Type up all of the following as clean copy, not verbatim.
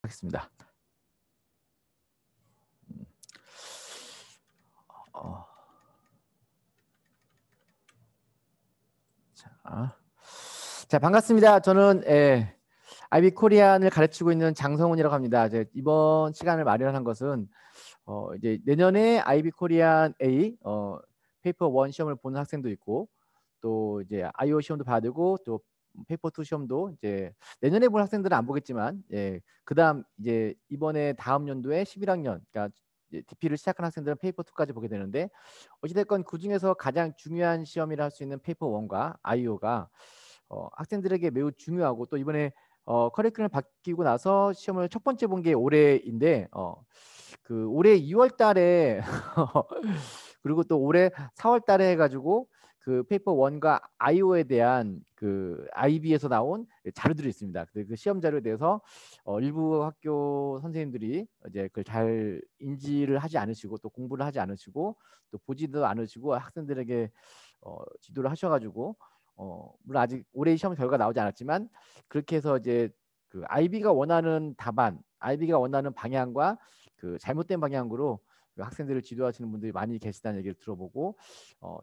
하겠습니다. 어, 자, 반갑습니다. 저는 아이비 코리안을 가르치고 있는 장성훈이라고 합니다. 이번 시간을 마련한 것은 이제 내년에 아이비 코리안 A 페이퍼 1 시험을 보는 학생도 있고, 또 이제 IO 시험도 봐야 되고, 또 페이퍼 2 시험도 이제 내년에 볼 학생들은 안 보겠지만, 그다음 이제 이번에 다음 연도에 11학년, 그러니까 DP를 시작한 학생들은 페이퍼 2까지 보게 되는데, 어찌됐건 그 중에서 가장 중요한 시험이라 할 수 있는 페이퍼 1과 IO가 학생들에게 매우 중요하고, 또 이번에 커리큘럼 바뀌고 나서 시험을 첫 번째 본 게 올해인데, 그 올해 2월 달에 그리고 또 올해 4월 달에 해가지고 그 페이퍼 1과 IO에 대한 그 IB에서 나온 자료들이 있습니다. 그 시험 자료에 대해서 일부 학교 선생님들이 이제 그걸 잘 인지를 하지 않으시고, 또 공부를 하지 않으시고, 또 보지도 않으시고 학생들에게 지도를 하셔가지고, 물론 아직 올해 시험 결과 나오지 않았지만, 그렇게 해서 이제 그 IB가 원하는 답안, IB가 원하는 방향과 그 잘못된 방향으로 그 학생들을 지도하시는 분들이 많이 계시다는 얘기를 들어보고,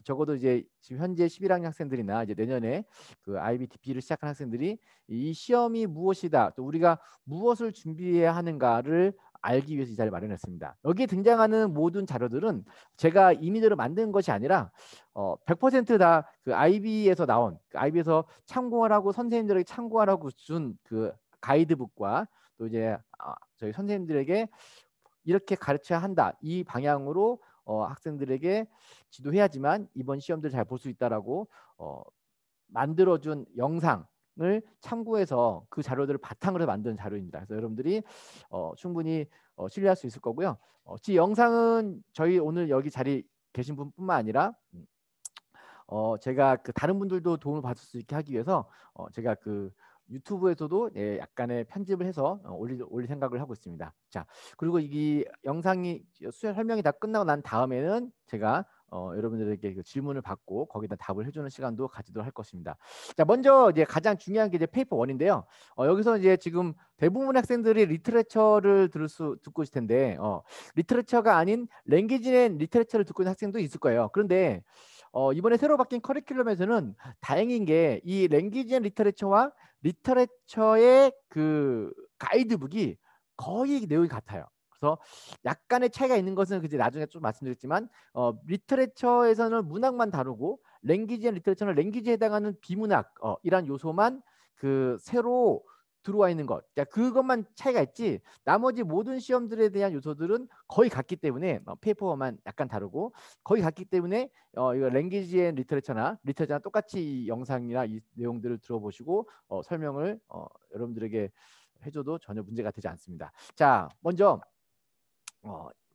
적어도 이제 지금 현재 11학년 학생들이나 이제 내년에 그 IBDP를 시작한 학생들이 이 시험이 무엇이다, 또 우리가 무엇을 준비해야 하는가를 알기 위해서 이 자리를 마련했습니다. 여기에 등장하는 모든 자료들은 제가 임의대로 만든 것이 아니라 100%다 그 IB에서 나온, 그 IB에서 참고하라고 선생님들에게 참고하라고 준 그 가이드북과, 또 이제 저희 선생님들에게 이렇게 가르쳐야 한다, 이 방향으로 학생들에게 지도해야지만 이번 시험들 잘 볼 수 있다라고 만들어준 영상을 참고해서 그 자료들을 바탕으로 만든 자료입니다. 그래서 여러분들이 충분히 신뢰할 수 있을 거고요. 이 영상은 저희 오늘 여기 자리 계신 분뿐만 아니라 제가 그 다른 분들도 도움을 받을 수 있게 하기 위해서 제가 그 유튜브에서도 약간의 편집을 해서 올릴 생각을 하고 있습니다. 자, 그리고 이 영상이 설명이 다 끝나고 난 다음에는 제가 여러분들에게 그 질문을 받고 거기다 답을 해주는 시간도 가지도록 할 것입니다. 자, 먼저 이제 가장 중요한 게 이제 페이퍼 1인데요. 여기서 이제 지금 대부분 학생들이 리터레처를 듣고 있을 텐데, 리터레처가 아닌 랭귀지 앤 리터레처를 듣고 있는 학생도 있을 거예요. 그런데 이번에 새로 바뀐 커리큘럼에서는 다행인 게 이 랭귀지 앤 리터레처와 리터레처의 그 가이드북이 거의 내용이 같아요. 그래서 약간의 차이가 있는 것은 이제 나중에 좀 말씀드렸지만, 리터레처에서는 문학만 다루고, 랭귀지 앤 리터레처는 랭귀지에 해당하는 비문학 이란 요소만 그 새로 들어와 있는 것, 그러니까 그것만 차이가 있지, 나머지 모든 시험들에 대한 요소들은 거의 같기 때문에, 페이퍼만 약간 다르고 거의 같기 때문에, 이거 랭귀지 앤 리터레처나 똑같이 이 영상이나 이 내용들을 들어보시고 설명을 여러분들에게 해줘도 전혀 문제가 되지 않습니다. 자, 먼저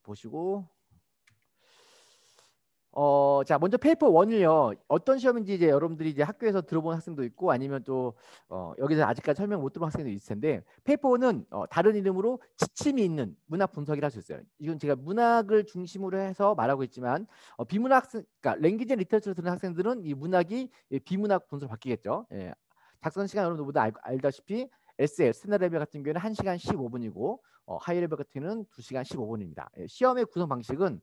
보시고, 자, 먼저 페이퍼 1을요. 어떤 시험인지 이제 여러분들이 이제 학교에서 들어본 학생도 있고, 아니면 또 여기서 아직까지 설명 못 들어본 학생도 있을 텐데, 페이퍼 1은 다른 이름으로 지침이 있는 문학 분석이라 할 수 있어요. 이건 제가 문학을 중심으로 해서 말하고 있지만, 비문학, 그러니까 랭귀지 리터처를 듣는 학생들은 이 문학이 비문학 분석으로 바뀌겠죠. 작성 시간 여러분들 모두 알다시피 SL 스탠다드 레벨 같은 경우에는 1시간 15분이고, 하이 레벨 같은 경우는 2시간 15분입니다. 시험의 구성 방식은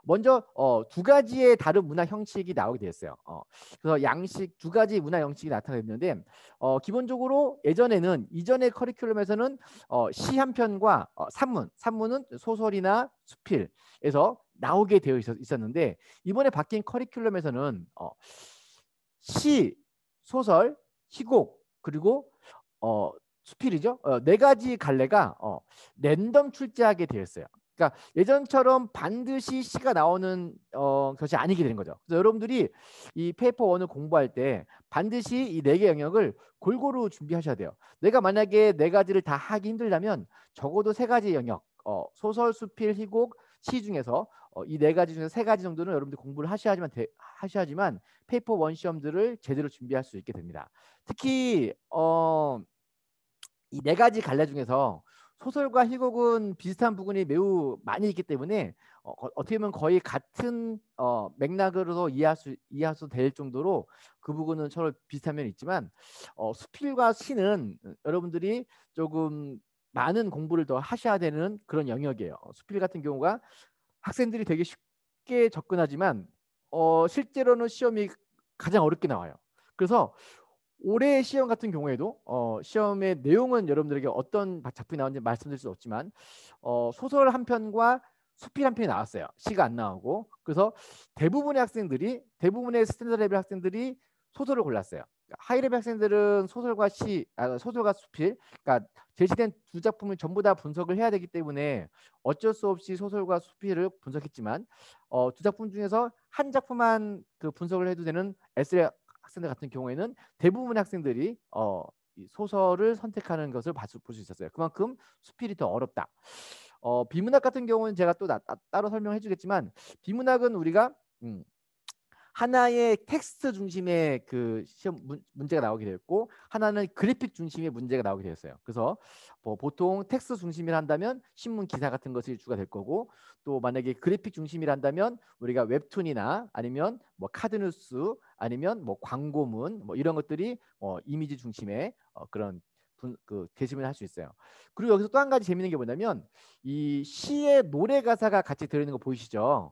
먼저 두 가지의 다른 문화 형식이 나오게 되었어요. 그래서 양식 두 가지 문화 형식이 나타났는데, 기본적으로 예전에는 이전의 커리큘럼에서는 시 한 편과 산문은 소설이나 수필에서 나오게 되어 있었는데, 이번에 바뀐 커리큘럼에서는 시, 소설, 희곡, 그리고 수필이죠. 네 가지 갈래가 랜덤 출제하게 되었어요. 그러니까 예전처럼 반드시 시가 나오는 것이 아니게 되는 거죠. 그래서 여러분들이 이 페이퍼 1을 공부할 때 반드시 이 네 개 영역을 골고루 준비하셔야 돼요. 내가 만약에 네 가지를 다 하기 힘들다면 적어도 세 가지 영역, 소설, 수필, 희곡, 시 중에서 이 네 가지 중에서 세 가지 정도는 여러분들이 공부를 하셔야지만 페이퍼 1 시험들을 제대로 준비할 수 있게 됩니다. 특히 이 네 가지 갈래 중에서 소설과 희곡은 비슷한 부분이 매우 많이 있기 때문에 어떻게 보면 거의 같은 맥락으로 이해할 수 될 정도로 그 부분은 서로 비슷한 면이 있지만, 수필과 시는 여러분들이 조금 많은 공부를 더 하셔야 되는 그런 영역이에요. 수필 같은 경우가 학생들이 되게 쉽게 접근하지만 실제로는 시험이 가장 어렵게 나와요. 그래서 올해 시험 같은 경우에도 시험의 내용은 여러분들에게 어떤 작품이 나오는지 말씀드릴 수 없지만 소설 한 편과 수필 한 편이 나왔어요. 시가 안 나오고. 그래서 대부분의 스탠더드 레벨 학생들이 소설을 골랐어요. 하이 레벨 학생들은 소설과 수필, 그러니까 제시된 두 작품을 전부 다 분석을 해야 되기 때문에 어쩔 수 없이 소설과 수필을 분석했지만 두 작품 중에서 한 작품만 그 분석을 해도 되는 S레 학생들 같은 경우에는 대부분의 학생들이 이 소설을 선택하는 것을 볼 수 있었어요. 그만큼 수필이 더 어렵다. 비문학 같은 경우는 제가 또 따로 설명해 주겠지만 비문학은 우리가 하나의 텍스트 중심의 그 시험 문제가 나오게 되었고 하나는 그래픽 중심의 문제가 나오게 되었어요. 그래서 뭐 보통 텍스트 중심이라 한다면 신문 기사 같은 것이 주가 될 거고 또 만약에 그래픽 중심이라 한다면 우리가 웹툰이나 아니면 뭐 카드뉴스 아니면 뭐 광고문 뭐 이런 것들이 이미지 중심의 그런 그 게시문을 할 수 있어요. 그리고 여기서 또 한 가지 재밌는 게 뭐냐면 이 시의 노래 가사가 같이 들어있는 거 보이시죠?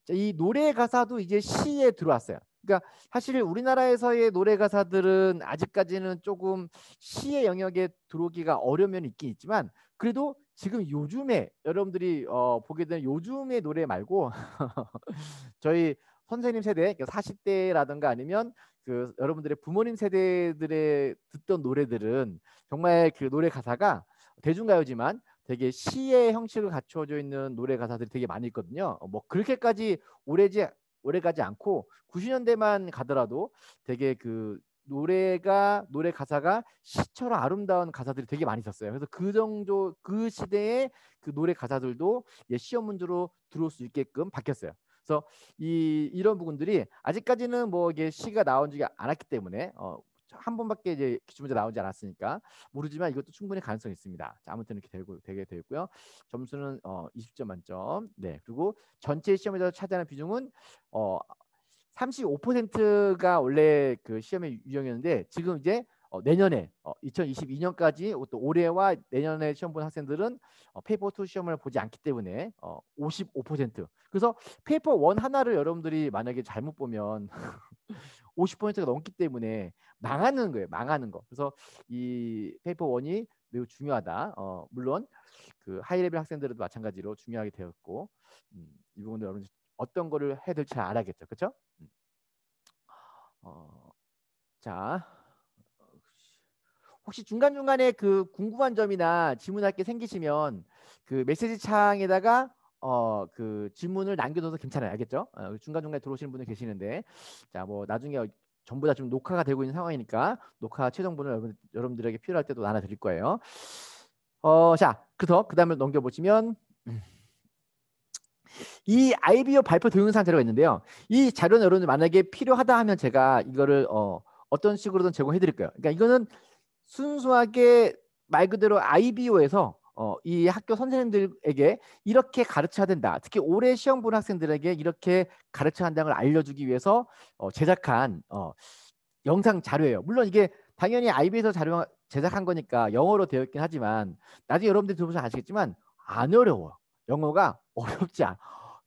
이 노래 가사도 이제 시에 들어왔어요. 그러니까 사실 우리나라에서의 노래 가사들은 아직까지는 조금 시의 영역에 들어오기가 어려운 면이 있긴 있지만 그래도 지금 요즘에 여러분들이 보게 되는 요즘의 노래 말고 저희 선생님 세대 40대라든가 아니면 그 여러분들의 부모님 세대들의 듣던 노래들은 정말 그 노래 가사가 대중가요지만 되게 시의 형식을 갖춰져 있는 노래 가사들이 되게 많이 있거든요. 뭐 그렇게까지 오래가지 않고 90년대만 가더라도 되게 그 노래 가사가 시처럼 아름다운 가사들이 되게 많이 있었어요. 그래서 그 정도 그 시대의 그 노래 가사들도 시험 문제로 들어올 수 있게끔 바뀌었어요. 그래서 이런 부분들이 아직까지는 뭐 이게 시가 나온지 않았기 때문에 한 번밖에 이제 기출문제 나오지 않았으니까 모르지만 이것도 충분히 가능성이 있습니다. 자, 아무튼 이렇게 되게 되고요. 점수는 20점 만점. 네. 그리고 전체 시험에서 차지하는 비중은 35%가 원래 그 시험의 유형이었는데 지금 이제 내년에 2022년까지 또 올해와 내년에 시험 본 학생들은 페이퍼 2 시험을 보지 않기 때문에 55%. 그래서 페이퍼 1 하나를 여러분들이 만약에 잘못 보면 50%가 넘기 때문에 망하는 거예요. 망하는 거. 그래서 이 페이퍼 1이 매우 중요하다. 물론 그 하이 레벨 학생들도 마찬가지로 중요하게 되었고 이 부분도 여러분 어떤 거를 해야 될지 잘 알아야겠죠. 그렇죠? 자, 혹시 중간중간에 그 궁금한 점이나 질문할 게 생기시면 그 메시지 창에다가 그 질문을 남겨둬도 괜찮아요. 알겠죠? 중간중간에 들어오시는 분들 계시는데 자, 뭐 나중에 전부 다 지금 녹화가 되고 있는 상황이니까 녹화 최종본을 여러분들에게 필요할 때도 나눠드릴 거예요. 자, 그래서 그 다음에 넘겨보시면 이 IBO 발표 동영상 자료가 있는데요. 이 자료는 여러분들 만약에 필요하다 하면 제가 이거를 어떤 식으로든 제공해 드릴 거예요. 그러니까 이거는 순수하게 말 그대로 IBO에서 이 학교 선생님들에게 이렇게 가르쳐야 된다. 특히 올해 시험 본 학생들에게 이렇게 가르쳐야 한다는 걸 알려주기 위해서 제작한 영상 자료예요. 물론 이게 당연히 IB에서 자료 제작한 거니까 영어로 되어 있긴 하지만 나중에 여러분들이 들어보시면 아시겠지만 안 어려워. 영어가 어렵지 않아.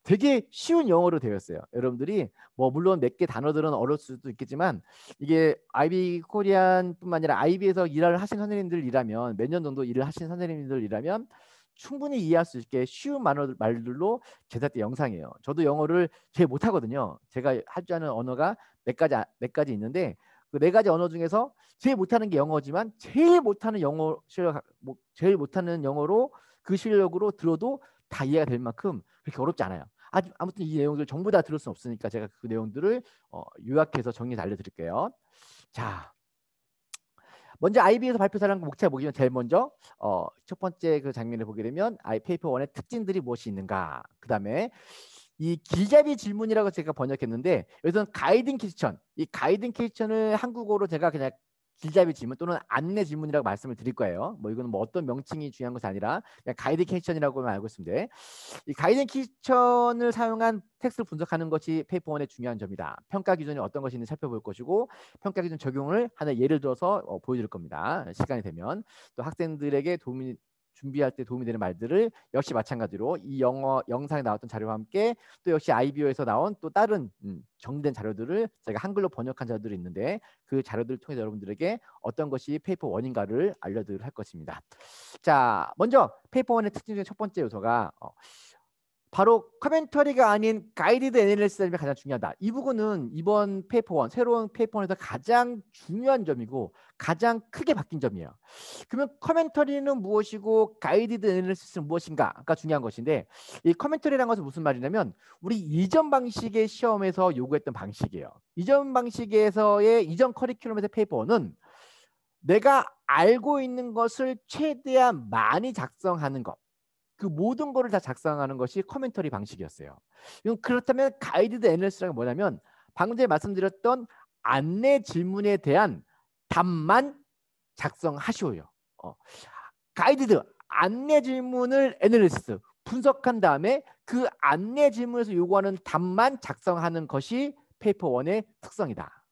되게 쉬운 영어로 되어 있어요. 여러분들이 뭐 물론 몇 개 단어들은 어려울 수도 있겠지만 이게 IB 코리안뿐만 아니라 IB에서 일을 하신 선생님들이라면 몇 년 정도 일을 하신 선생님들이라면 충분히 이해할 수 있게 쉬운 말들로 제작된 영상이에요. 저도 영어를 제일 못하거든요. 제가 할 줄 아는 언어가 몇 가지 있는데 그 네 가지 언어 중에서 제일 못하는 게 영어지만 제일 못하는 영어 실력 제일 못하는 영어로 그 실력으로 들어도 다 이해가 될 만큼 그렇게 어렵지 않아요. 아무튼 이 내용들 전부 다 들을 수 없으니까 제가 그 내용들을 요약해서 정리해서 알려드릴게요. 자, 먼저 IB에서 발표사라는 목차를 보시면 제일 먼저 첫 번째 그 장면을 보게 되면 페이퍼 1의 특징들이 무엇이 있는가. 그 다음에 이 길잡이 질문이라고 제가 번역했는데 여기서는 가이딩 퀘스천. 이 가이딩 퀘스천을 한국어로 제가 그냥 길잡이 질문 또는 안내 질문이라고 말씀을 드릴 거예요. 뭐 이거는 뭐 어떤 명칭이 중요한 것이 아니라 그냥 가이드 퀘스천이라고만 알고 있으면 돼. 이 가이드 퀘스천을 사용한 텍스트를 분석하는 것이 페이퍼 1의 중요한 점이다. 평가 기준이 어떤 것이 있는지 살펴볼 것이고 평가 기준 적용을 하나 예를 들어서 보여드릴 겁니다. 시간이 되면 또 학생들에게 도움이 준비할 때 도움이 되는 말들을 역시 마찬가지로 이 영상에 나왔던 자료와 함께 또 역시 IBO에서 나온 또 다른 정리된 자료들을 제가 한글로 번역한 자료들이 있는데 그 자료들을 통해서 여러분들에게 어떤 것이 페이퍼 1인가를 알려드리도록 할 것입니다. 자, 먼저 페이퍼 1의 특징 중에 첫 번째 요소가 바로 커멘터리가 아닌 가이디드 애널리시스가 가장 중요하다. 이 부분은 이번 페이퍼 1, 새로운 페이퍼 1에서 가장 중요한 점이고 가장 크게 바뀐 점이에요. 그러면 커멘터리는 무엇이고 가이디드 애널리시스는 무엇인가가 중요한 것인데 이 커멘터리라는 것은 무슨 말이냐면 우리 이전 방식의 시험에서 요구했던 방식이에요. 이전 방식에서의 이전 커리큘럼에서 페이퍼 1은 내가 알고 있는 것을 최대한 많이 작성하는 것. 그 모든 거를 다 작성하는 것이 커멘터리 방식이었어요. 그렇다면 가이드드 애널리시스가 뭐냐면 방금 전에 말씀드렸던 안내 질문에 대한 답만 작성하시오요. 가이드드 안내 질문을 애널리시스 분석한 다음에 그 안내 질문에서 요구하는 답만 작성하는 것이 페이퍼 1의 특성이다.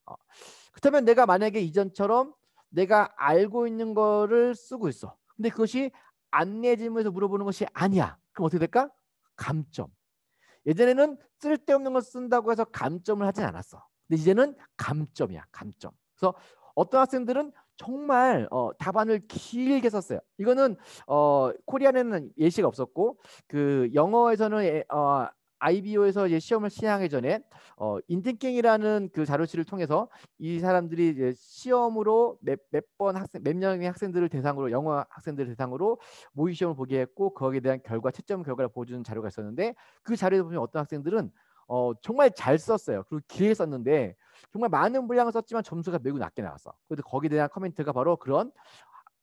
그렇다면 내가 만약에 이전처럼 내가 알고 있는 거를 쓰고 있어. 근데 그것이 안내 질문에서 물어보는 것이 아니야. 그럼 어떻게 될까? 감점. 예전에는 쓸데없는 걸 쓴다고 해서 감점을 하진 않았어. 근데 이제는 감점이야. 감점. 그래서 어떤 학생들은 정말 답안을 길게 썼어요. 이거는 코리안에는 예시가 없었고 그 영어에서는 IBO에서 이제 시험을 시행하기 전에 인팅킹이라는 그 자료실을 통해서 이 사람들이 이제 시험으로 몇 명의 학생들을 대상으로 영어 학생들을 대상으로 모의 시험을 보게 했고 거기에 대한 채점 결과를 보여주는 자료가 있었는데 그 자료에 보면 어떤 학생들은 정말 잘 썼어요. 그리고 길게 썼는데 정말 많은 분량을 썼지만 점수가 매우 낮게 나왔어. 그래서 거기에 대한 코멘트가 바로 그런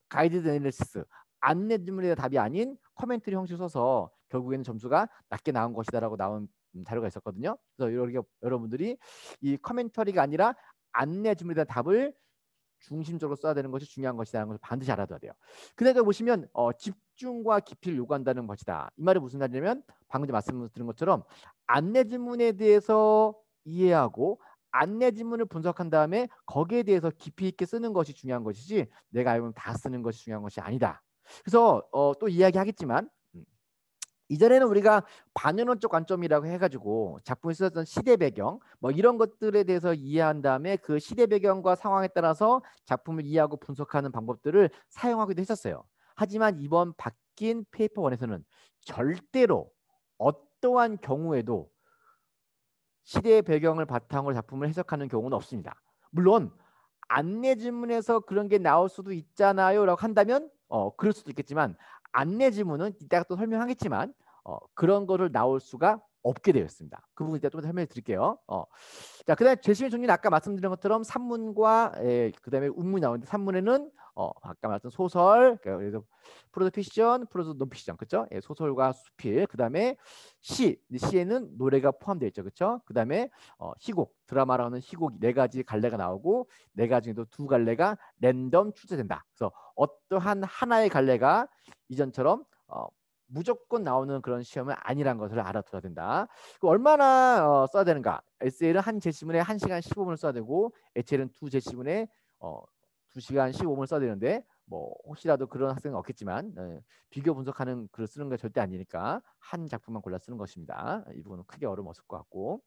가이드 애널리시스 안내 질문에 대한 답이 아닌 커멘터리 형식을 써서 결국에는 점수가 낮게 나온 것이다라고 나온 자료가 있었거든요. 그래서 여러분들이 이 커멘터리가 아니라 안내 질문에 대한 답을 중심적으로 써야 되는 것이 중요한 것이라는 것을 반드시 알아둬야 돼요. 그다음에 보시면 집중과 깊이를 요구한다는 것이다. 이 말이 무슨 말이냐면 방금 말씀드린 것처럼 안내 질문에 대해서 이해하고 안내 질문을 분석한 다음에 거기에 대해서 깊이 있게 쓰는 것이 중요한 것이지 내가 알고 있는 다 쓰는 것이 중요한 것이 아니다. 그래서 또 이야기하겠지만 이전에는 우리가 반연원적 관점이라고 해가지고 작품에 쓰였던 시대 배경 뭐 이런 것들에 대해서 이해한 다음에 그 시대 배경과 상황에 따라서 작품을 이해하고 분석하는 방법들을 사용하기도 했었어요. 하지만 이번 바뀐 페이퍼 1에서는 절대로 어떠한 경우에도 시대의 배경을 바탕으로 작품을 해석하는 경우는 없습니다. 물론 안내 질문에서 그런 게 나올 수도 있잖아요 라고 한다면 그럴 수도 있겠지만 안내 질문은 이따가 또 설명하겠지만 그런 거를 나올 수가 없게 되어 있습니다. 그 부분 이따 좀 설명해 드릴게요. 자, 그다음에 제시의 종류는 아까 말씀드린 것처럼 산문과 그다음에 운문이 나오는데 산문에는 아까 말했던 소설, 그래서 프로즈 피션, 프로즈 논피션, 그렇죠? 소설과 수필, 그다음에 시에는 노래가 포함되어 있죠, 그렇죠? 그다음에 희곡, 드라마라는 희곡 4가지 갈래가 나오고 4가지 중에도 2갈래가 랜덤 출제된다. 그래서 어떠한 하나의 갈래가 이전처럼 무조건 나오는 그런 시험은 아니란 것을 알아둬야 된다. 얼마나 써야 되는가? 에세이는 한 제시문에 1시간 15분을 써야 되고 에세이는 2제시문에 2시간 15분을 써야 되는데 뭐 혹시라도 그런 학생은 없겠지만 비교 분석하는 글을 쓰는 게 절대 아니니까 한 작품만 골라 쓰는 것입니다. 이 부분은 크게 어려움 없을 것 같고.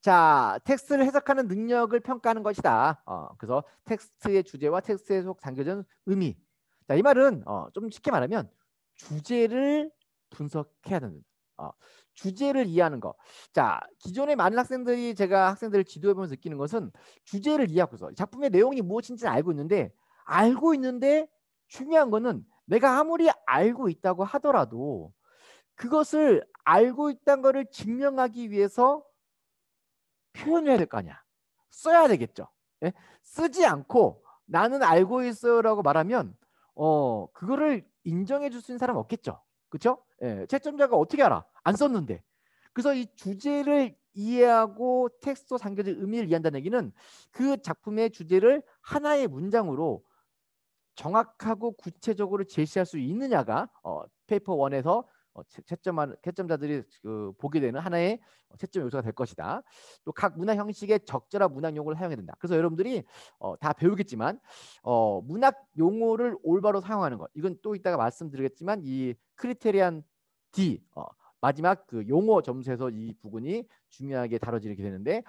자, 텍스트를 해석하는 능력을 평가하는 것이다. 그래서 텍스트의 주제와 텍스트에 속 담겨진 의미. 자, 이 말은 좀 쉽게 말하면 주제를 분석해야 되는 주제를 이해하는 거. 자, 기존의 많은 학생들이 제가 학생들을 지도해보면서 느끼는 것은 주제를 이해하고서 작품의 내용이 무엇인지 알고 있는데 중요한 거는 내가 아무리 알고 있다고 하더라도 그것을 알고 있다는 것을 증명하기 위해서 표현을 해야 될 거 아니야. 써야 되겠죠. 예? 쓰지 않고 나는 알고 있어요라고 말하면 그거를 인정해 줄 수 있는 사람은 없겠죠. 그렇죠? 예, 채점자가 어떻게 알아? 안 썼는데. 그래서 이 주제를 이해하고 텍스트와 상징의 의미를 이해한다는 얘기는 그 작품의 주제를 하나의 문장으로 정확하고 구체적으로 제시할 수 있느냐가 페이퍼 1에서 채점자들이 보게 되는 하나의 채점 요소가 될 것이다. 또 각 문학 형식의 적절한 문학 용어를 사용해야 된다. 그래서 여러분들이 다 배우겠지만 문학 용어를 올바로 사용하는 것, 이건 또 이따가 말씀드리겠지만 이 크리테리안 D 마지막 그 용어 점수에서 이 부분이 중요하게 다뤄지게 되는데,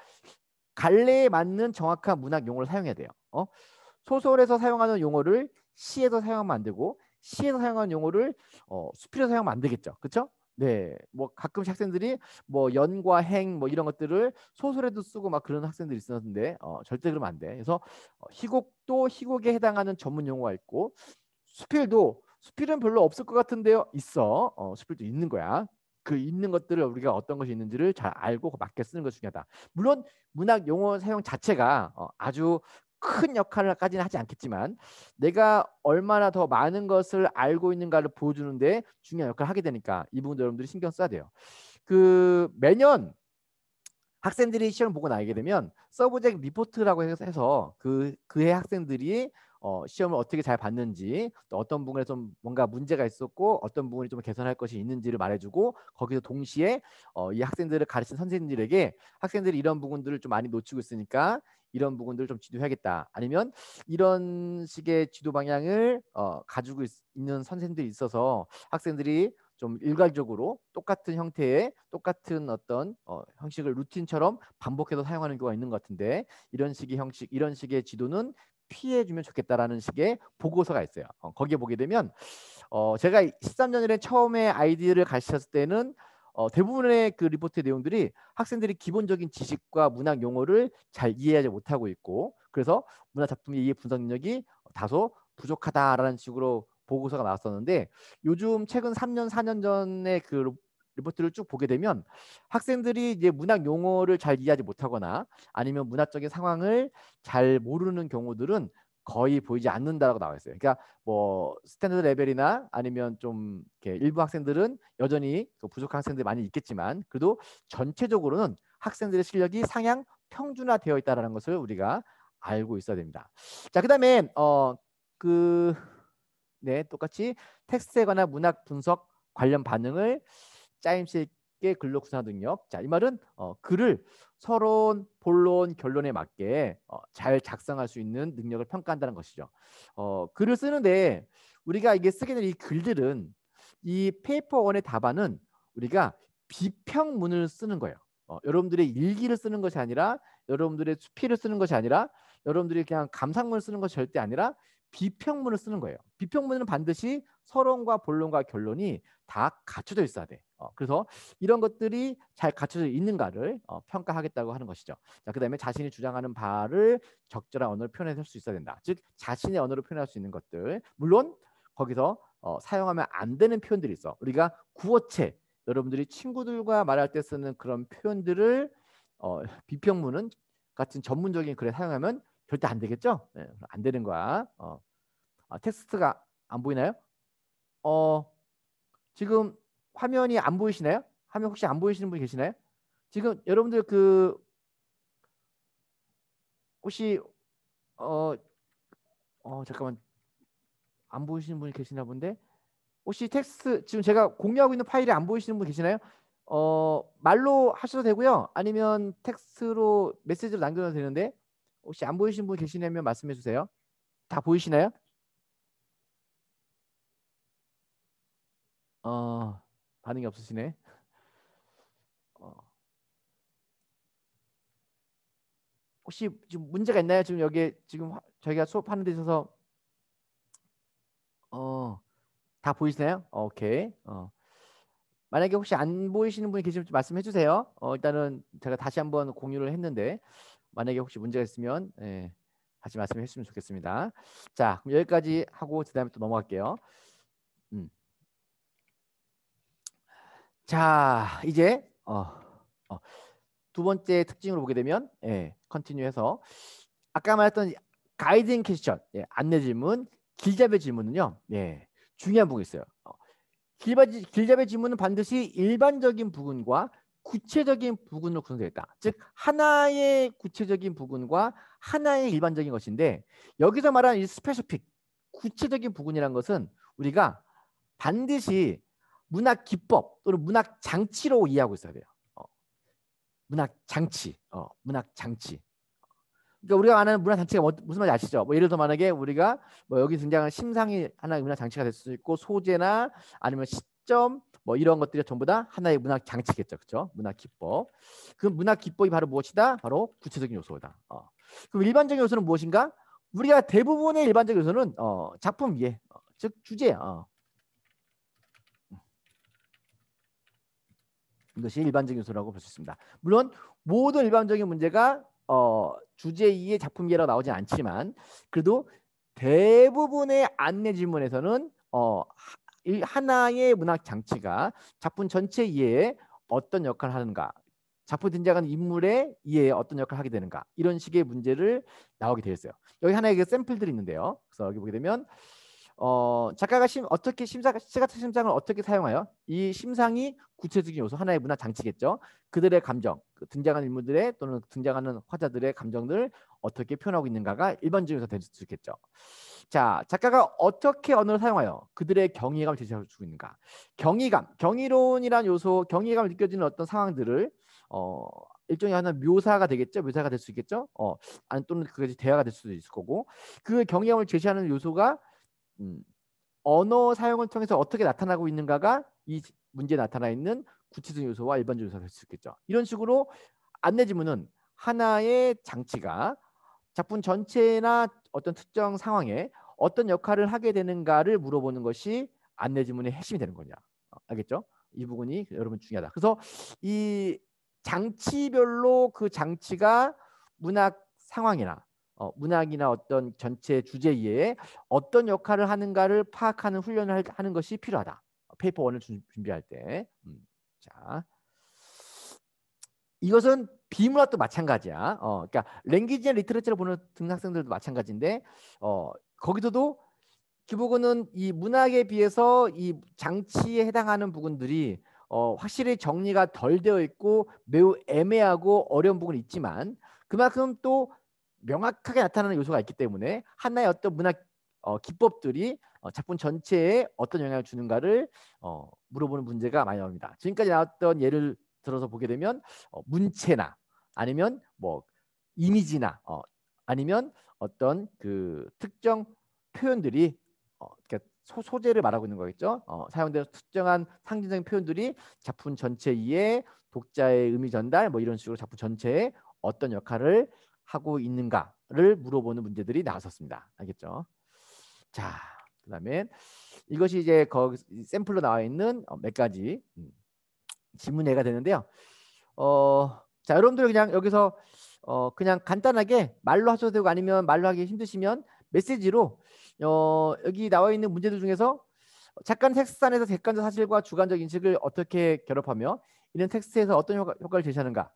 갈래에 맞는 정확한 문학 용어를 사용해야 돼요. 소설에서 사용하는 용어를 시에서 사용하면 안 되고, 시에서 사용하는 용어를 수필에서 사용하면 안 되겠죠. 그렇죠? 네, 뭐 가끔씩 학생들이 뭐 연과 행 뭐 이런 것들을 소설에도 쓰고 막 그런 학생들이 있었는데 절대 그러면 안 돼. 그래서 희곡도 희곡에 해당하는 전문 용어가 있고, 수필은 별로 없을 것 같은데요. 있어. 수필도 있는 거야. 그 있는 것들을 우리가 어떤 것이 있는지를 잘 알고 맞게 쓰는 것이 중요하다. 물론 문학 용어 사용 자체가 아주 큰 역할을까지는 하지 않겠지만, 내가 얼마나 더 많은 것을 알고 있는가를 보여주는데 중요한 역할을 하게 되니까 이 부분도 여러분들이 신경 써야 돼요. 그 매년 학생들이 시험 보고 나게 되면 서브젝트 리포트라고 해서 그해 학생들이 시험을 어떻게 잘 봤는지, 또 어떤 부분에 좀 뭔가 문제가 있었고 어떤 부분이 좀 개선할 것이 있는지를 말해주고, 거기서 동시에 이 학생들을 가르친 선생님들에게 학생들이 이런 부분들을 좀 많이 놓치고 있으니까 이런 부분들을 좀 지도해야겠다, 아니면 이런 식의 지도 방향을 가지고 있는 선생님들이 있어서 학생들이 좀 일괄적으로 똑같은 형태의 똑같은 어떤 형식을 루틴처럼 반복해서 사용하는 경우가 있는 것 같은데, 이런 식의 형식, 이런 식의 지도는 피해주면 좋겠다라는 식의 보고서가 있어요. 거기에 보게 되면 제가 13년 전에 처음에 아이디를 가르쳤을 때는 대부분의 그 리포트 내용들이 학생들이 기본적인 지식과 문학 용어를 잘 이해하지 못하고 있고, 그래서 문학 작품의 이해 분석 능력이 다소 부족하다라는 식으로 보고서가 나왔었는데, 요즘 최근 3년 4년 전에 그 리포트를 쭉 보게 되면 학생들이 이제 문학 용어를 잘 이해하지 못하거나 아니면 문학적인 상황을 잘 모르는 경우들은 거의 보이지 않는다라고 나와 있어요. 그러니까 뭐 스탠더드 레벨이나 아니면 좀 이렇게 일부 학생들은 여전히 그 부족한 학생들이 많이 있겠지만, 그래도 전체적으로는 학생들의 실력이 상향 평준화되어 있다는 것을 우리가 알고 있어야 됩니다. 자, 그다음에 그 네, 똑같이 텍스트에 관한 문학 분석 관련 반응을 짜임새 있게 글로 구사하는 능력. 자, 이 말은 글을 서론, 본론, 결론에 맞게 잘 작성할 수 있는 능력을 평가한다는 것이죠. 글을 쓰는데 우리가 이게 쓰게 된 이 글들은, 이 페이퍼 원의 답안은 우리가 비평문을 쓰는 거예요. 여러분들의 일기를 쓰는 것이 아니라, 여러분들의 수필을 쓰는 것이 아니라, 여러분들이 그냥 감상문을 쓰는 것이 절대 아니라 비평문을 쓰는 거예요. 비평문은 반드시 서론과 본론과 결론이 다 갖춰져 있어야 돼. 그래서 이런 것들이 잘 갖춰져 있는가를 평가하겠다고 하는 것이죠. 자, 그다음에 자신이 주장하는 바를 적절한 언어로 표현할 수 있어야 된다. 즉 자신의 언어로 표현할 수 있는 것들. 물론 거기서 사용하면 안 되는 표현들이 있어. 우리가 구어체, 여러분들이 친구들과 말할 때 쓰는 그런 표현들을 비평문은 같은 전문적인 글에 사용하면 절대 안 되겠죠? 네, 안 되는 거야. 텍스트가 안 보이나요? 지금 화면이 안 보이시나요? 화면 혹시 안 보이시는 분 계시나요? 지금 여러분들 그 혹시 잠깐만, 안 보이시는 분이 계시나 본데, 혹시 텍스트 지금 제가 공유하고 있는 파일이 안 보이시는 분 계시나요? 말로 하셔도 되고요. 아니면 텍스트로 메시지로 남겨도 되는데, 혹시 안 보이시는 분 계시냐면 말씀해 주세요. 다 보이시나요? 반응이 없으시네. 어, 혹시 지금 문제가 있나요? 지금 여기 지금 저희가 수업하는 데 있어서 다 보이시나요? 오케이. 만약에 혹시 안 보이시는 분이 계시면 좀 말씀해 주세요. 일단은 제가 다시 한번 공유를 했는데, 만약에 혹시 문제가 있으면 다시 말씀해 주시면 좋겠습니다. 자, 그럼 여기까지 하고 그다음에 또 넘어갈게요. 음. 자, 이제 두 번째 특징으로 보게 되면 컨티뉴해서 아까 말했던 가이딩 퀘스천, 안내 질문, 길잡이 질문은요, 중요한 부분이 있어요. 길잡이 질문은 반드시 일반적인 부분과 구체적인 부분으로 구성되어 있다. 즉 하나의 구체적인 부분과 하나의 일반적인 것인데 여기서 말하는 이 스페시픽 구체적인 부분이란 것은 우리가 반드시 문학 기법 또는 문학 장치로 이해하고 있어야 돼요. 문학 장치, 문학 장치. 그러니까 우리가 아는 문화 장치가 무슨 말인지 아시죠? 뭐 예를 들어 만약에 우리가 뭐 여기 등장하는 심상이 하나의 문화 장치가 될 수 있고 소재나 아니면 시점 뭐 이런 것들이 전부 다 하나의 문화 장치겠죠, 그렇죠? 문화 기법. 그 문화 기법이 바로 무엇이다? 바로 구체적인 요소다. 그럼 일반적인 요소는 무엇인가? 우리가 대부분의 일반적인 요소는 작품 위에, 즉 주제. 이것이 일반적인 요소라고 볼 수 있습니다. 물론 모든 일반적인 문제가 주제 2의 작품 이해라고 나오진 않지만 그래도 대부분의 안내 질문에서는 하나의 문학 장치가 작품 전체 이해에 어떤 역할을 하는가, 작품 등장하는 인물의 이해에 어떤 역할을 하게 되는가, 이런 식의 문제를 나오게 되어 있어요. 여기 하나의 샘플들이 있는데요. 그래서 여기 보게 되면 작가가 어떻게 시각적 심상을 어떻게 사용하여 이 심상이 구체적인 요소 하나의 문화 장치겠죠. 그들의 감정, 등장하는 인물들의 또는 등장하는 화자들의 감정들을 어떻게 표현하고 있는가가 일반적인 요소가 될 수 있겠죠. 자, 작가가 어떻게 언어를 사용하여 그들의 경이감을 제시해주고 있는가. 경이감, 경이론이란 요소, 경이감을 느껴지는 어떤 상황들을 일종의 하나 묘사가 되겠죠. 묘사가 될 수 있겠죠. 아니 또는 그것이 대화가 될 수도 있을 거고 그 경이감을 제시하는 요소가 언어 사용을 통해서 어떻게 나타나고 있는가가 이 문제에 나타나 있는 구체적인 요소와 일반적 요소가 될 수 있겠죠. 이런 식으로 안내 지문은 하나의 장치가 작품 전체나 어떤 특정 상황에 어떤 역할을 하게 되는가를 물어보는 것이 안내 지문의 핵심이 되는 거냐. 알겠죠? 이 부분이 여러분 중요하다. 그래서 이 장치별로 그 장치가 문학 상황이나 문학이나 어떤 전체 주제 이해에 어떤 역할을 하는가를 파악하는 훈련을 하는 것이 필요하다. 페이퍼 1을 준비할 때. 자, 이것은 비문학도 마찬가지야. 그러니까 랭귀지 앤 리터레처를 보는 등학생들도 마찬가지인데 거기서도 기본은 이 문학에 비해서 이 장치에 해당하는 부분들이 확실히 정리가 덜 되어 있고 매우 애매하고 어려운 부분이 있지만 그만큼 또 명확하게 나타나는 요소가 있기 때문에 하나의 어떤 문학 기법들이 작품 전체에 어떤 영향을 주는가를 물어보는 문제가 많이 나옵니다. 지금까지 나왔던 예를 들어서 보게 되면 문체나 아니면 뭐 이미지나 아니면 어떤 그 특정 표현들이 그러니까 소재를 말하고 있는 거겠죠. 사용되는 특정한 상징적인 표현들이 작품 전체 이해, 독자의 의미 전달 뭐 이런 식으로 작품 전체에 어떤 역할을 하고 있는가를 물어보는 문제들이 나왔었습니다. 알겠죠? 자, 그다음에 이것이 이제 거기 샘플로 나와 있는 몇 가지 질문예가 되는데요. 자, 여러분들 그냥 여기서 그냥 간단하게 말로 하셔도 되고 아니면 말로 하기 힘드시면 메시지로 여기 나와 있는 문제들 중에서 작가는 텍스트 안에서 객관적 사실과 주관적 인식을 어떻게 결합하며 이런 텍스트에서 어떤 효과를 제시하는가.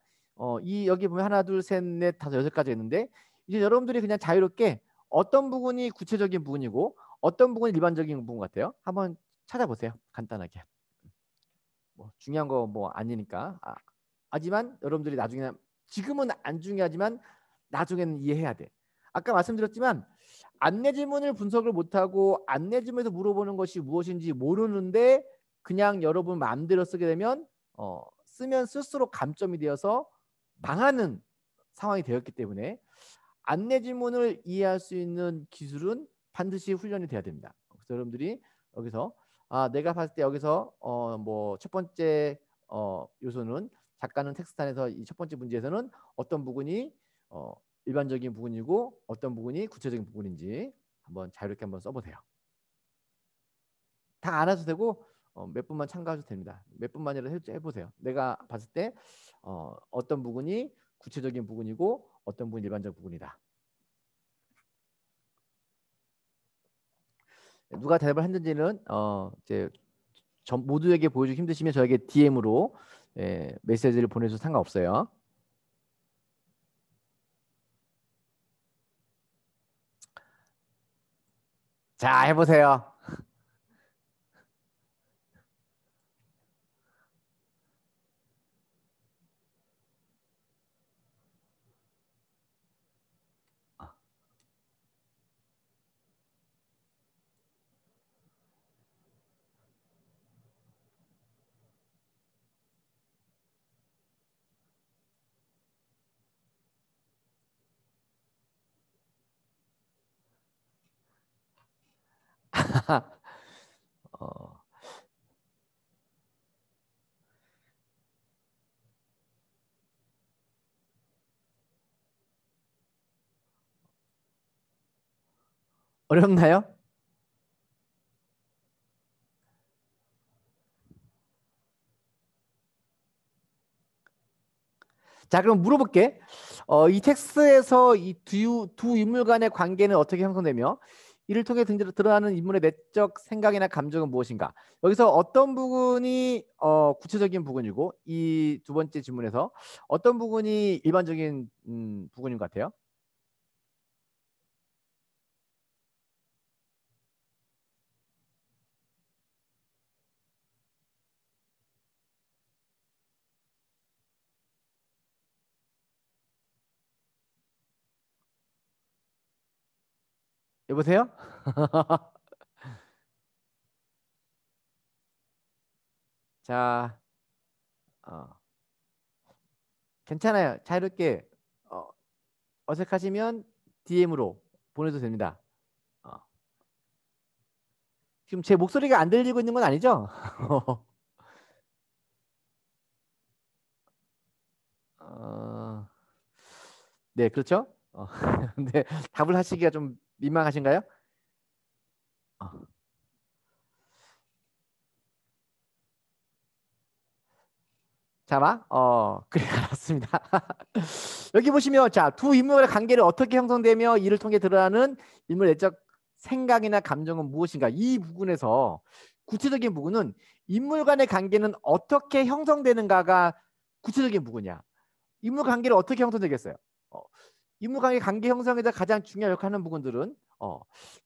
이 여기 보면 하나, 둘, 셋, 넷, 다섯, 여섯 가지 있는데 이제 여러분들이 그냥 자유롭게 어떤 부분이 구체적인 부분이고 어떤 부분이 일반적인 부분 같아요. 한번 찾아보세요. 간단하게. 뭐 중요한 거 뭐 아니니까. 하지만 여러분들이 나중에 지금은 안 중요하지만 나중에는 이해해야 돼. 아까 말씀드렸지만 안내 질문을 분석을 못하고 안내 질문에서 물어보는 것이 무엇인지 모르는데 그냥 여러분 마음대로 쓰게 되면 쓰면 쓸수록 감점이 되어서 망하는 상황이 되었기 때문에 안내 질문을 이해할 수 있는 기술은 반드시 훈련이 돼야 됩니다. 그래서 여러분들이 여기서 내가 봤을 때 여기서 뭐 첫 번째 요소는 작가는 텍스트 안에서 이 첫 번째 문제에서는 어떤 부분이 일반적인 부분이고 어떤 부분이 구체적인 부분인지 한번 자유롭게 한번 써보세요. 다 안 해도 되고 몇 분만 참가하셔도 됩니다. 몇 분만이라도 해보세요. 내가 봤을 때 어떤 부분이 구체적인 부분이고 어떤 부분이 일반적 부분이다. 누가 대답을 했는지는 이제 모두에게 보여주기 힘드시면 저에게 DM으로 메시지를 보내셔도 상관없어요. 자, 해보세요. 어, 어렵나요? 자, 그럼 물어볼게. 이 텍스트에서 이 두 인물 간의 관계는 어떻게 형성되며 이를 통해 드러나는 인물의 내적 생각이나 감정은 무엇인가? 여기서 어떤 부분이 구체적인 부분이고 이 두 번째 질문에서 어떤 부분이 일반적인 부분인 것 같아요? 여보세요? 자, 어, 괜찮아요. 자유롭게 어, 어색하시면 DM으로 보내도 됩니다. 어, 지금 제 목소리가 안 들리고 있는 건 아니죠? 어, 네, 그렇죠? 근데 답을 하시기가 좀 민망하신가요? 어, 자, 그래, 알았습니다. 여기 보시면, 자, 두 인물의 관계를 어떻게 형성되며 이를 통해 드러나는 인물 내적 생각이나 감정은 무엇인가? 이 부분에서 구체적인 부분은 인물 간의 관계는 어떻게 형성되는가가 구체적인 부분이야. 인물 관계를 어떻게 형성되겠어요? 어, 인물 관계 형성에서 가장 중요한 역할을 하는 부분들은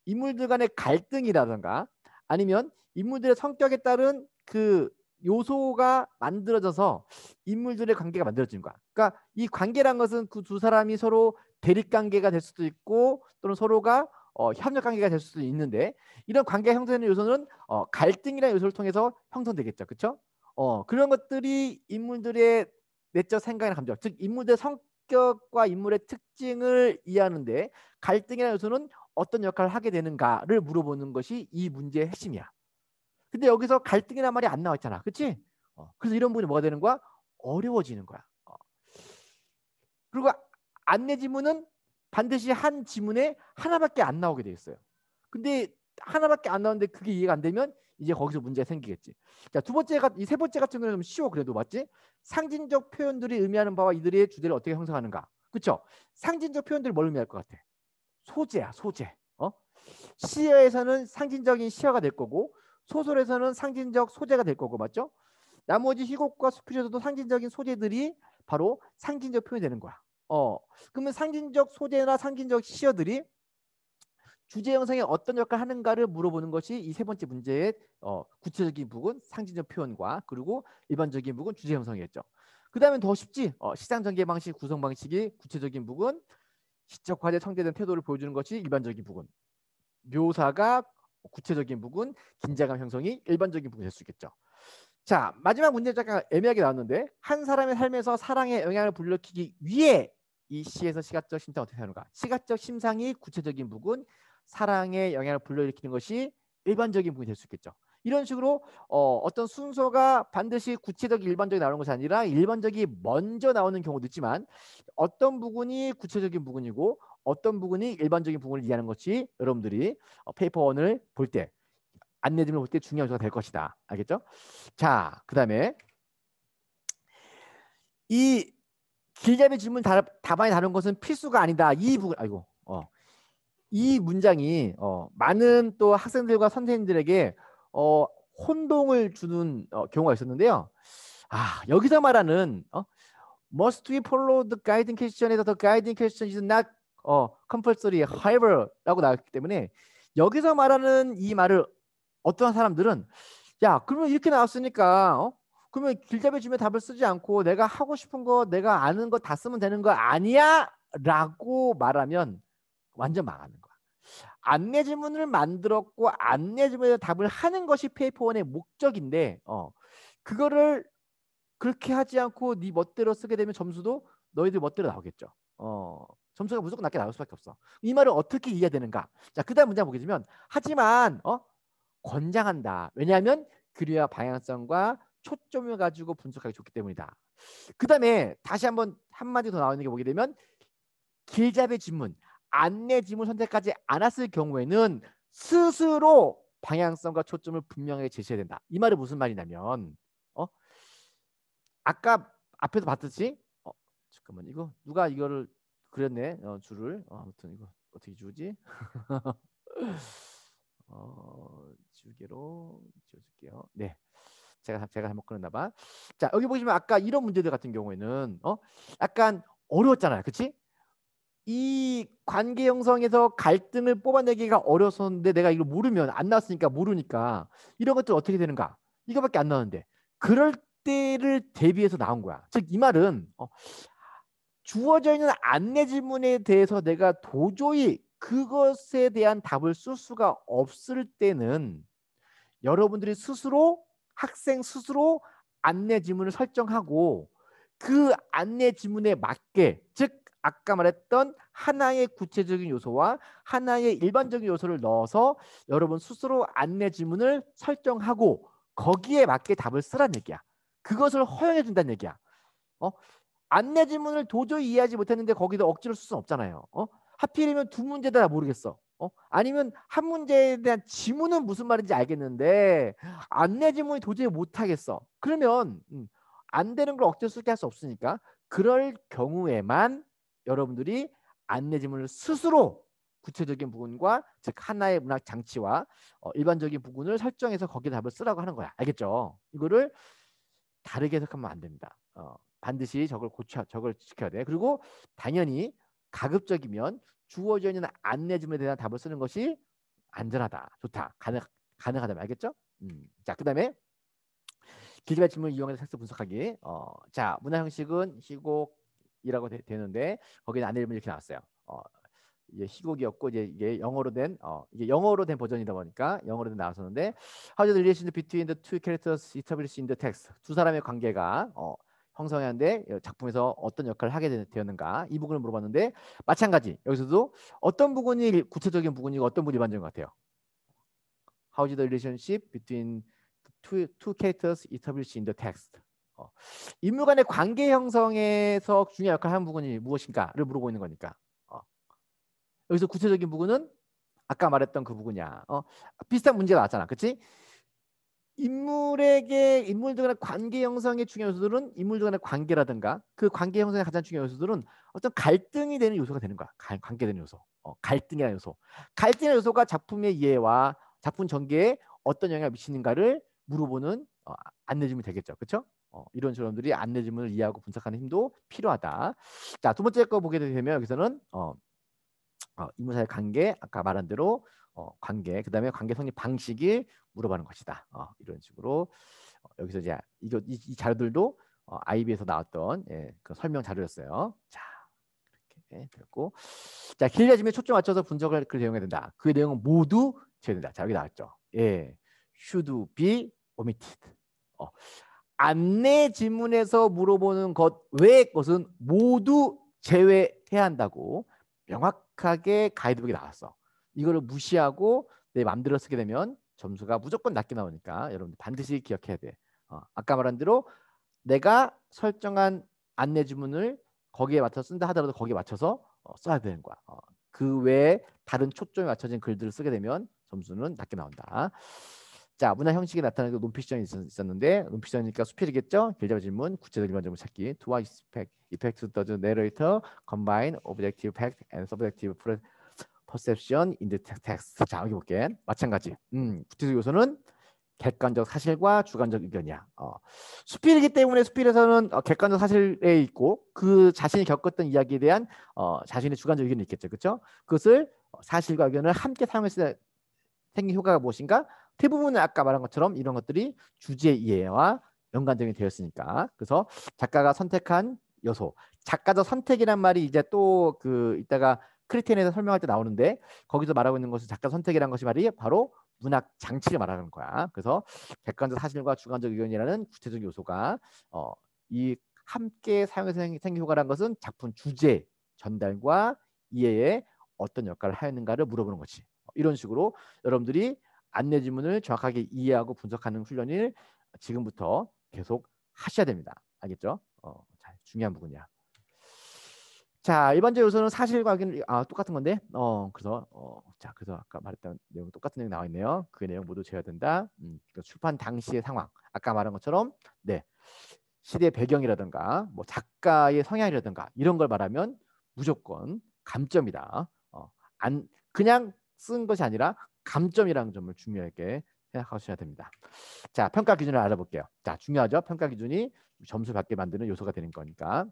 인물들 간의 갈등이라든가 아니면 인물들의 성격에 따른 그 요소가 만들어져서 인물들의 관계가 만들어지는 거야. 그러니까 이 관계란 것은 그 두 사람이 서로 대립 관계가 될 수도 있고 또는 서로가 협력 관계가 될 수도 있는데 이런 관계 형성되는 요소는 갈등이라는 요소를 통해서 형성되겠죠. 그렇죠? 그런 것들이 인물들의 내적 생각이나 감정, 즉 인물들의 성격과 인물의 특징을 이해하는데 갈등이라는 요소는 어떤 역할을 하게 되는가를 물어보는 것이 이 문제의 핵심이야. 근데 여기서 갈등이란 말이 안 나왔잖아. 그치? 그래서 이런 부분이 뭐가 되는 거야? 어려워지는 거야. 그리고 안내 지문은 반드시 한 지문에 하나밖에 안 나오게 돼 있어요. 근데 하나밖에 안 나오는데 그게 이해가 안 되면 이제 거기서 문제가 생기겠지. 자, 두 번째가 이 세 번째 같은 경우는 좀 쉬워 그래도 맞지? 상징적 표현들이 의미하는 바와 이들의 주제를 어떻게 형성하는가? 그렇죠? 상징적 표현들이 뭘 의미할 것 같아? 소재야, 소재. 시에서는 상징적인 시어가 될 거고 소설에서는 상징적 소재가 될 거고 맞죠? 나머지 희곡과 수필에서도 상징적인 소재들이 바로 상징적 표현이 되는 거야. 그러면 상징적 소재나 상징적 시어들이 주제 형성에 어떤 역할을 하는가를 물어보는 것이 이 세 번째 문제의 구체적인 부분, 상징적 표현과 그리고 일반적인 부분, 주제 형성이겠죠. 그 다음에 더 쉽지. 시장 전개 방식, 구성 방식이 구체적인 부분, 시적 과제 청재된 태도를 보여주는 것이 일반적인 부분. 묘사가 구체적인 부분, 긴장감 형성이 일반적인 부분이 될 수 있겠죠. 자, 마지막 문제 잠깐 애매하게 나왔는데 한 사람의 삶에서 사랑의 영향을 불러키기 위해 이 시에서 시각적 심상을 어떻게 하는가? 시각적 심상이 구체적인 부분, 사랑의 영향을 불러일으키는 것이 일반적인 부분이 될 수 있겠죠. 이런 식으로 어떤 순서가 반드시 구체적이 일반적이 나오는 것이 아니라 일반적이 먼저 나오는 경우도 있지만 어떤 부분이 구체적인 부분이고 어떤 부분이 일반적인 부분을 이해하는 것이 여러분들이 페이퍼 원을 볼 때 안내점을 볼 때 중요한 요소가 될 것이다. 알겠죠? 자, 그 다음에 이 길잡이 질문 답안이 다른 것은 필수가 아니다. 이 부분, 아이고, 이 문장이 많은 또 학생들과 선생님들에게 어, 혼동을 주는 경우가 있었는데요. 여기서 말하는 must we follow the guiding question에서 the guiding question is not compulsory, however라고 나왔기 때문에 여기서 말하는 이 말을 어떠한 사람들은 야 그러면 이렇게 나왔으니까 그러면 길잡이 주면 답을 쓰지 않고 내가 하고 싶은 거 내가 아는 거 다 쓰면 되는 거 아니야? 라고 말하면 완전 망하는 거야. 안내 지문을 만들었고 안내 지문에 답을 하는 것이 페이퍼원의 목적인데 그거를 그렇게 하지 않고 네 멋대로 쓰게 되면 점수도 너희들 멋대로 나오겠죠. 점수가 무조건 낮게 나올 수밖에 없어. 이 말을 어떻게 이해해야 되는가? 자, 그다음 문제 보게 되면 하지만 권장한다. 왜냐하면 그래야 방향성과 초점을 가지고 분석하기 좋기 때문이다. 그 다음에 다시 한마디 더 나오는 게 보게 되면 길잡이 지문, 안내 지문 선택하지 않았을 경우에는 스스로 방향성과 초점을 분명하게 제시해야 된다. 이 말이 무슨 말이냐면 아까 앞에서 봤듯이 잠깐만 이거 누가 이거를 그렸네. 줄을 아무튼 이거 어떻게 지우지? 지우개로 지워줄게요. 네. 제가 잘못 그렸나 봐. 자, 여기 보시면 아까 이런 문제들 같은 경우에는 약간 어려웠잖아요. 그치? 이 관계 형성에서 갈등을 뽑아내기가 어려웠었는데 내가 이걸 모르면 안 나왔으니까 모르니까 이런 것들 어떻게 되는가? 이거밖에 안 나오는데 그럴 때를 대비해서 나온 거야. 즉 이 말은 주어져 있는 안내 지문에 대해서 내가 도저히 그것에 대한 답을 쓸 수가 없을 때는 여러분들이 스스로 학생 스스로 안내 지문을 설정하고 그 안내 지문에 맞게 즉 아까 말했던 하나의 구체적인 요소와 하나의 일반적인 요소를 넣어서 여러분 스스로 안내 지문을 설정하고 거기에 맞게 답을 쓰라는 얘기야. 그것을 허용해 준다는 얘기야. 안내 지문을 도저히 이해하지 못했는데 거기다 억지로 쓸 수는 없잖아요. 하필이면 두 문제 다 모르겠어. 아니면 한 문제에 대한 지문은 무슨 말인지 알겠는데 안내 지문이 도저히 못하겠어. 그러면 안 되는 걸 억지로 쓰게 할 수 없으니까 그럴 경우에만 여러분들이 안내 지문을 스스로 구체적인 부분과 즉 하나의 문학 장치와 일반적인 부분을 설정해서 거기에 답을 쓰라고 하는 거야. 알겠죠? 이거를 다르게 해석하면 안 됩니다. 반드시 저걸 지켜야 돼. 그리고 당연히 가급적이면 주어져 있는 안내 지문에 대한 답을 쓰는 것이 안전하다, 좋다, 가능하다. 알겠죠? 자, 그다음에 길잡이 지문을 이용해서 텍스트 분석하기. 자, 문화 형식은 희곡이라고 되는데 거기는 안내 지문이 이렇게 나왔어요. 이게 희곡이었고 이게 영어로 된 버전이다 보니까 영어로 된 나왔었는데 How the relation between the two characters established in the text 두 사람의 관계가 형성하는데 작품에서 어떤 역할을 하게 되었는가 이 부분을 물어봤는데 마찬가지 여기서도 어떤 부분이 구체적인 부분이고 어떤 부분이 일반적인 것 같아요. How the relationship between the two characters established in the text 인물 간의 관계 형성에서 중요한 역할을 하는 부분이 무엇인가를 물어보고 있는 거니까 여기서 구체적인 부분은 아까 말했던 그 부분이야. 비슷한 문제가 나왔잖아. 그치? 인물들 간의 관계 형성의 중요한 요소들은 인물들 간의 관계라든가 그 관계 형성의 가장 중요한 요소들은 어떤 갈등이 되는 요소가 되는 거야. 관계되는 요소. 갈등이라는 요소. 갈등이라는 요소가 작품의 이해와 작품 전개에 어떤 영향을 미치는가를 물어보는 안내지문이 되겠죠. 그렇죠? 이런 사람들이 안내지문을 이해하고 분석하는 힘도 필요하다. 자, 두 번째 거 보게 되면 여기서는 인물 사이의 관계, 아까 말한 대로 관계, 그 다음에 관계 성립 방식을 물어보는 것이다. 이런 식으로 여기서 이제 이 자료들도 IB에서 나왔던 그 설명 자료였어요. 자, 이렇게 됐고, 자, 길려짐에 초점 맞춰서 분석을 그 내용해야 된다. 그 내용은 모두 제야 된다. 자, 여기 나왔죠. should be omitted. 안내 지문에서 물어보는 것 외의 것은 모두 제외해야 한다고 명확하게 가이드북이 나왔어. 이거를 무시하고 내 맘대로 쓰게 되면 점수가 무조건 낮게 나오니까 여러분 반드시 기억해야 돼. 아까 말한 대로 내가 설정한 안내 지문을 거기에 맞춰서 쓴다 하더라도 거기에 맞춰서 써야 되는 거야. 그 외에 다른 초점이 맞춰진 글들을 쓰게 되면 점수는 낮게 나온다. 자, 문화 형식이 나타나는 논피션이 있었는데 논피션이니까 수필이겠죠. 길잡이 질문, 구체적 일반적으로 찾기. To what effect does the narrator combine objective fact and subjective perception in the text? 자, 여기 볼게. 마찬가지. 구체적 요소는 객관적 사실과 주관적 의견이야. 수필이기 때문에 수필에서는 객관적 사실에 있고 그 자신이 겪었던 이야기에 대한 자신의 주관적 의견이 있겠죠. 그렇죠? 그것을 사실과 의견을 함께 사용했을 때 생긴 효과가 무엇인가? 대부분은 아까 말한 것처럼 이런 것들이 주제 이해와 연관적이 되었으니까. 그래서 작가가 선택한 요소. 작가적 선택이란 말이 이제 또 그 이따가 크리티엔에서 설명할 때 나오는데 거기서 말하고 있는 것은 작가 선택이라는 것이 말이 바로 문학 장치를 말하는 거야. 그래서 객관적 사실과 주관적 의견이라는 구체적 요소가 이 함께 사용해서 생긴 효과라는 것은 작품 주제 전달과 이해에 어떤 역할을 하였는가를 물어보는 거지. 이런 식으로 여러분들이 안내 지문을 정확하게 이해하고 분석하는 훈련을 지금부터 계속 하셔야 됩니다. 알겠죠? 자, 중요한 부분이야. 자, 일반적 요소는 사실과 확인 똑같은 건데 자, 그래서 아까 말했던 내용 똑같은 내용 나와 있네요. 그 내용 모두 재야 된다. 그러니까 출판 당시의 상황, 아까 말한 것처럼 네, 시대 배경이라든가 뭐 작가의 성향이라든가 이런 걸 말하면 무조건 감점이다. 안 그냥 쓴 것이 아니라 감점이라는 점을 중요하게 생각하셔야 됩니다. 자, 평가 기준을 알아볼게요. 자, 중요하죠. 평가 기준이 점수 받게 만드는 요소가 되는 거니까.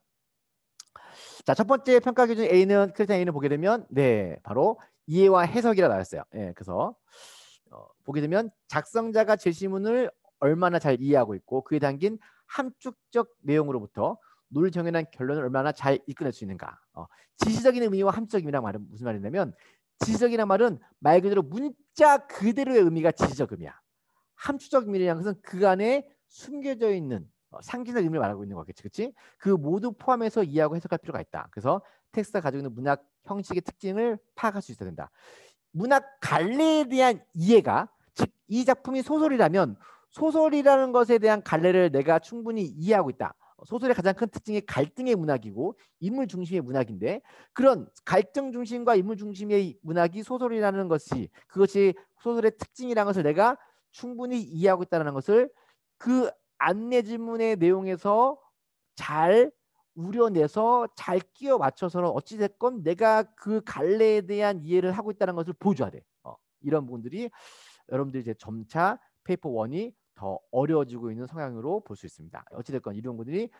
자, 첫 번째 평가 기준 A는 크리테리언 A는 보게 되면 네, 바로 이해와 해석이라 나왔어요. 예, 그래서 보게 되면 작성자가 제시문을 얼마나 잘 이해하고 있고 그에 담긴 함축적 내용으로부터 논리 정연한 결론을 얼마나 잘 이끌어낼 수 있는가. 지시적인 의미와 함축적 의미란 말은 무슨 말이냐면 지시적이란 말은 말 그대로 문자 그대로의 의미가 지시적 의미야. 함축적 의미라는 것은 그 안에 숨겨져 있는 상징적 의미를 말하고 있는 거겠지, 그렇지? 그 모두 포함해서 이해하고 해석할 필요가 있다. 그래서 텍스트가 가지고 있는 문학 형식의 특징을 파악할 수 있어야 된다. 문학 갈래에 대한 이해가, 즉 이 작품이 소설이라면 소설이라는 것에 대한 갈래를 내가 충분히 이해하고 있다. 소설의 가장 큰 특징이 갈등의 문학이고 인물 중심의 문학인데 그런 갈등 중심과 인물 중심의 문학이 소설이라는 것이 그것이 소설의 특징이라는 것을 내가 충분히 이해하고 있다는 것을 그 안내 지문의 내용에서 잘 우려내서 잘 끼워 맞춰서 어찌됐건 내가 그 갈래에 대한 이해를 하고 있다는 것을 보여줘야 돼. 이런 부분들이 여러분들이 이제 점차 페이퍼 1이 더 어려워지고 있는 성향으로 볼 수 있습니다. 어찌됐건 이런 부분들이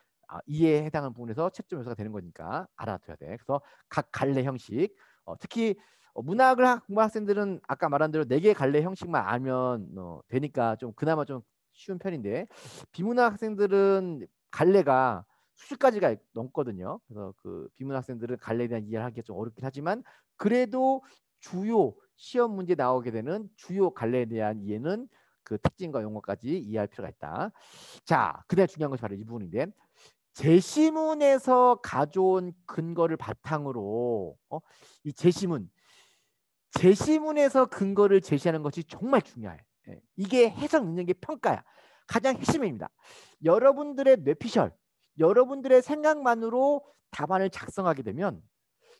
이해에 해당하는 부분에서 채점 요소가 되는 거니까 알아둬야 돼. 그래서 각 갈래 형식, 특히 문학을 공부하는 학생들은 아까 말한 대로 4개 갈래 형식만 알면 되니까 좀 그나마 좀 쉬운 편인데 비문학 학생들은 갈래가 수십 가지가 넘거든요. 그래서 그 비문학 학생들은 갈래에 대한 이해를 하기가 좀 어렵긴 하지만 그래도 주요 시험 문제 나오게 되는 주요 갈래에 대한 이해는 그 특징과 용어까지 이해할 필요가 있다. 자, 그다음 중요한 것이 바로 이 부분인데 제시문에서 가져온 근거를 바탕으로 이 제시문에서 근거를 제시하는 것이 정말 중요해. 이게 해석 능력의 평가야. 가장 핵심입니다. 여러분들의 뇌피셜, 여러분들의 생각만으로 답안을 작성하게 되면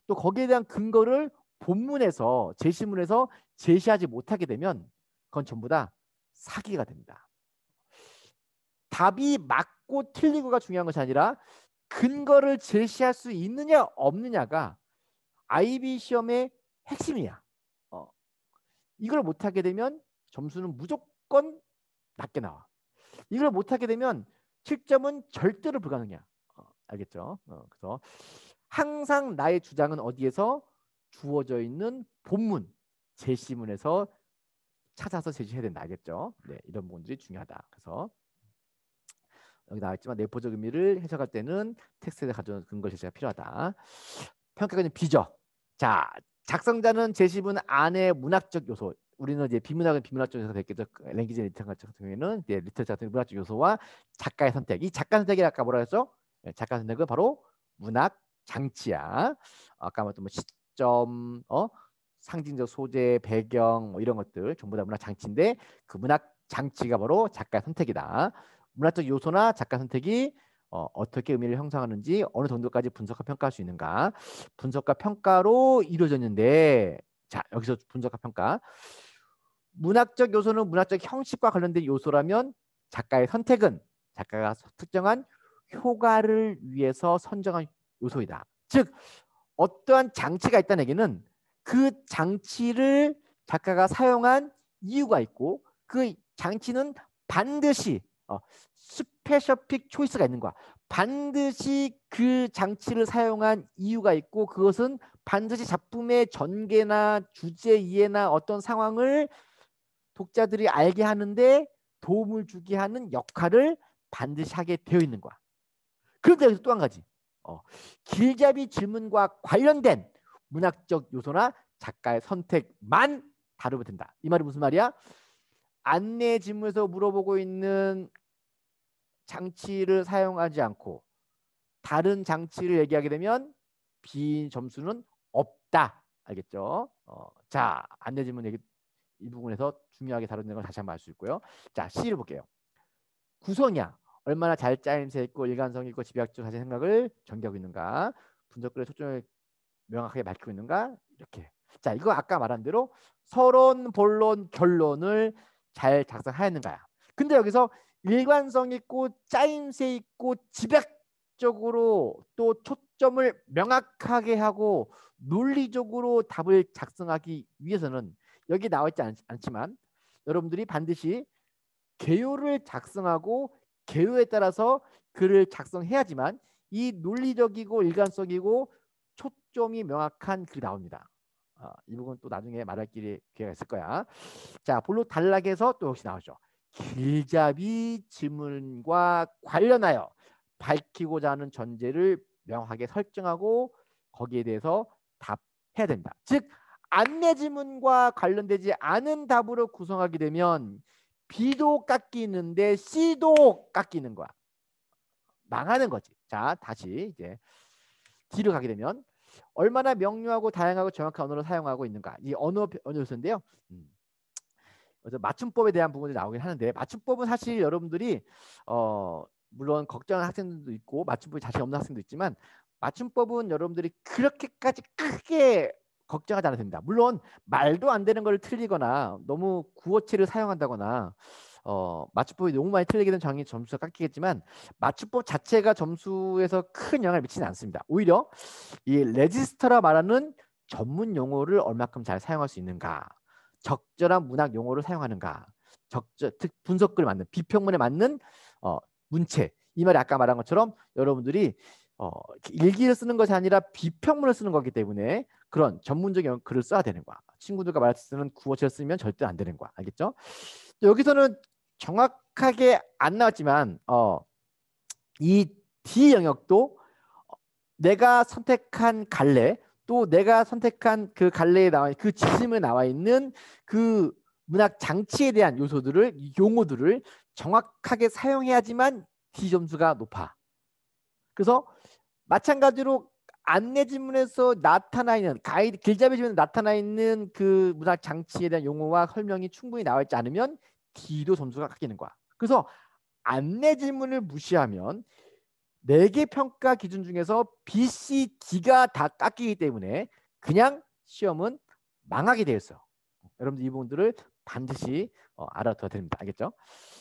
또 거기에 대한 근거를 본문에서 제시문에서 제시하지 못하게 되면 그건 전부 다 사기가 됩니다. 답이 맞고 틀리고가 중요한 것이 아니라 근거를 제시할 수 있느냐 없느냐가 IB 시험의 핵심이야. 이걸 못하게 되면 점수는 무조건 낮게 나와. 이걸 못하게 되면 7점은 절대로 불가능이야. 알겠죠? 그래서 항상 나의 주장은 어디에서 주어져 있는 본문, 제시문에서 찾아서 제시해야 된다. 알겠죠? 네, 이런 부분들이 중요하다. 그래서 여기 나와 있지만 내포적 의미를 해석할 때는 텍스트에 가져온 근거 제시가 필요하다. 평가는 B죠. 자, 작성자는 제시문 안에 문학적 요소, 우리는 이제 비문학은 비문학적 요소가 됐겠죠. 랭귀지 리터처 같은 경우에는 이제 리터처 같은 문학적 요소와 작가의 선택. 이 작가 선택이 아까 뭐라 했죠? 작가 선택은 바로 문학 장치야. 아까 말했던 뭐 시점, 상징적 소재, 배경 뭐 이런 것들 전부 다 문학 장치인데 그 문학 장치가 바로 작가의 선택이다. 문학적 요소나 작가 선택이 어떻게 의미를 형성하는지 어느 정도까지 분석과 평가할 수 있는가. 분석과 평가로 이루어졌는데 자, 여기서 분석과 평가. 문학적 요소는 문학적 형식과 관련된 요소라면 작가의 선택은 작가가 특정한 효과를 위해서 선정한 요소이다. 즉 어떠한 장치가 있다는 얘기는 그 장치를 작가가 사용한 이유가 있고 그 장치는 반드시 스페셔픽 초이스가 있는 거야. 반드시 그 장치를 사용한 이유가 있고 그것은 반드시 작품의 전개나 주제 이해나 어떤 상황을 독자들이 알게 하는데 도움을 주게 하는 역할을 반드시 하게 되어 있는 거야. 그런데 여기서 또 한 가지. 길잡이 질문과 관련된 문학적 요소나 작가의 선택만 다루면 된다. 이 말이 무슨 말이야? 안내 질문에서 물어보고 있는 장치를 사용하지 않고 다른 장치를 얘기하게 되면 B 점수는 없다. 알겠죠? 자, 안내 질문 얘기 이 부분에서 중요하게 다루는 걸 다시 한번 알 수 있고요. 자, C를 볼게요. 구성이야. 얼마나 잘 짜임새 있고 일관성 있고 집약적 자세 생각을 전개하고 있는가. 분석글의 초점을 명확하게 밝히고 있는가. 이렇게. 자, 이거 아까 말한 대로 서론, 본론, 결론을 잘 작성하였는가야. 근데 여기서 일관성 있고 짜임새 있고 집약적으로 또 초점을 명확하게 하고 논리적으로 답을 작성하기 위해서는 여기 나와 있지 않지만 여러분들이 반드시 개요를 작성하고 개요에 따라서 글을 작성해야지만 이 논리적이고 일관성이고 초점이 명확한 글이 나옵니다. 이 부분 또 나중에 말할 기회가 있을 거야. 자, 본로 단락에서 또 역시 나오죠. 길잡이 질문과 관련하여 밝히고자 하는 전제를 명확하게 설정하고 거기에 대해서 답해야 됩니다. 즉 안내 질문과 관련되지 않은 답으로 구성하게 되면 B도 깎이는데 C도 깎이는 거야. 망하는 거지. 자, 다시 이제 D로 가게 되면 얼마나 명료하고 다양하고 정확한 언어를 사용하고 있는가. 이 언어 요소인데요. 그래서 맞춤법에 대한 부분이 나오긴 하는데 맞춤법은 사실 여러분들이 물론 걱정하는 학생들도 있고 맞춤법이 자신 없는 학생도 있지만 맞춤법은 여러분들이 그렇게까지 크게 걱정하지 않아도 됩니다. 물론 말도 안 되는 걸 틀리거나 너무 구어체를 사용한다거나 맞춤법이 너무 많이 틀리게 되면 당연히 점수가 깎이겠지만 맞춤법 자체가 점수에서 큰 영향을 미치지 않습니다. 오히려 이 레지스터라 말하는 전문 용어를 얼마큼 잘 사용할 수 있는가, 적절한 문학 용어를 사용하는가, 분석글에 맞는 비평문에 맞는 문체. 이 말이 아까 말한 것처럼 여러분들이 일기를 쓰는 것이 아니라 비평문을 쓰는 거기 때문에 그런 전문적인 글을 써야 되는 거야. 친구들과 말할 때 쓰는 구어체를 쓰면 절대 안 되는 거야. 알겠죠? 여기서는 정확하게 안 나왔지만 이 D 영역도 내가 선택한 갈래 또 내가 선택한 그 갈래에 나와 그 지침에 나와 있는 그 문학 장치에 대한 요소들을 용어들을 정확하게 사용해야지만 D 점수가 높아. 그래서 마찬가지로 안내 지문에서 나타나 있는 가이드 길잡이 지문에 나타나 있는 그 문학 장치에 대한 용어와 설명이 충분히 나와 있지 않으면 D도 점수가 깎이는 거야. 그래서 안내 지문을 무시하면 4개 평가 기준 중에서 B, C, D가 다 깎이기 때문에 그냥 시험은 망하게 되어 있어요. 여러분들 이 부분들을 반드시 알아둬야 됩니다. 알겠죠?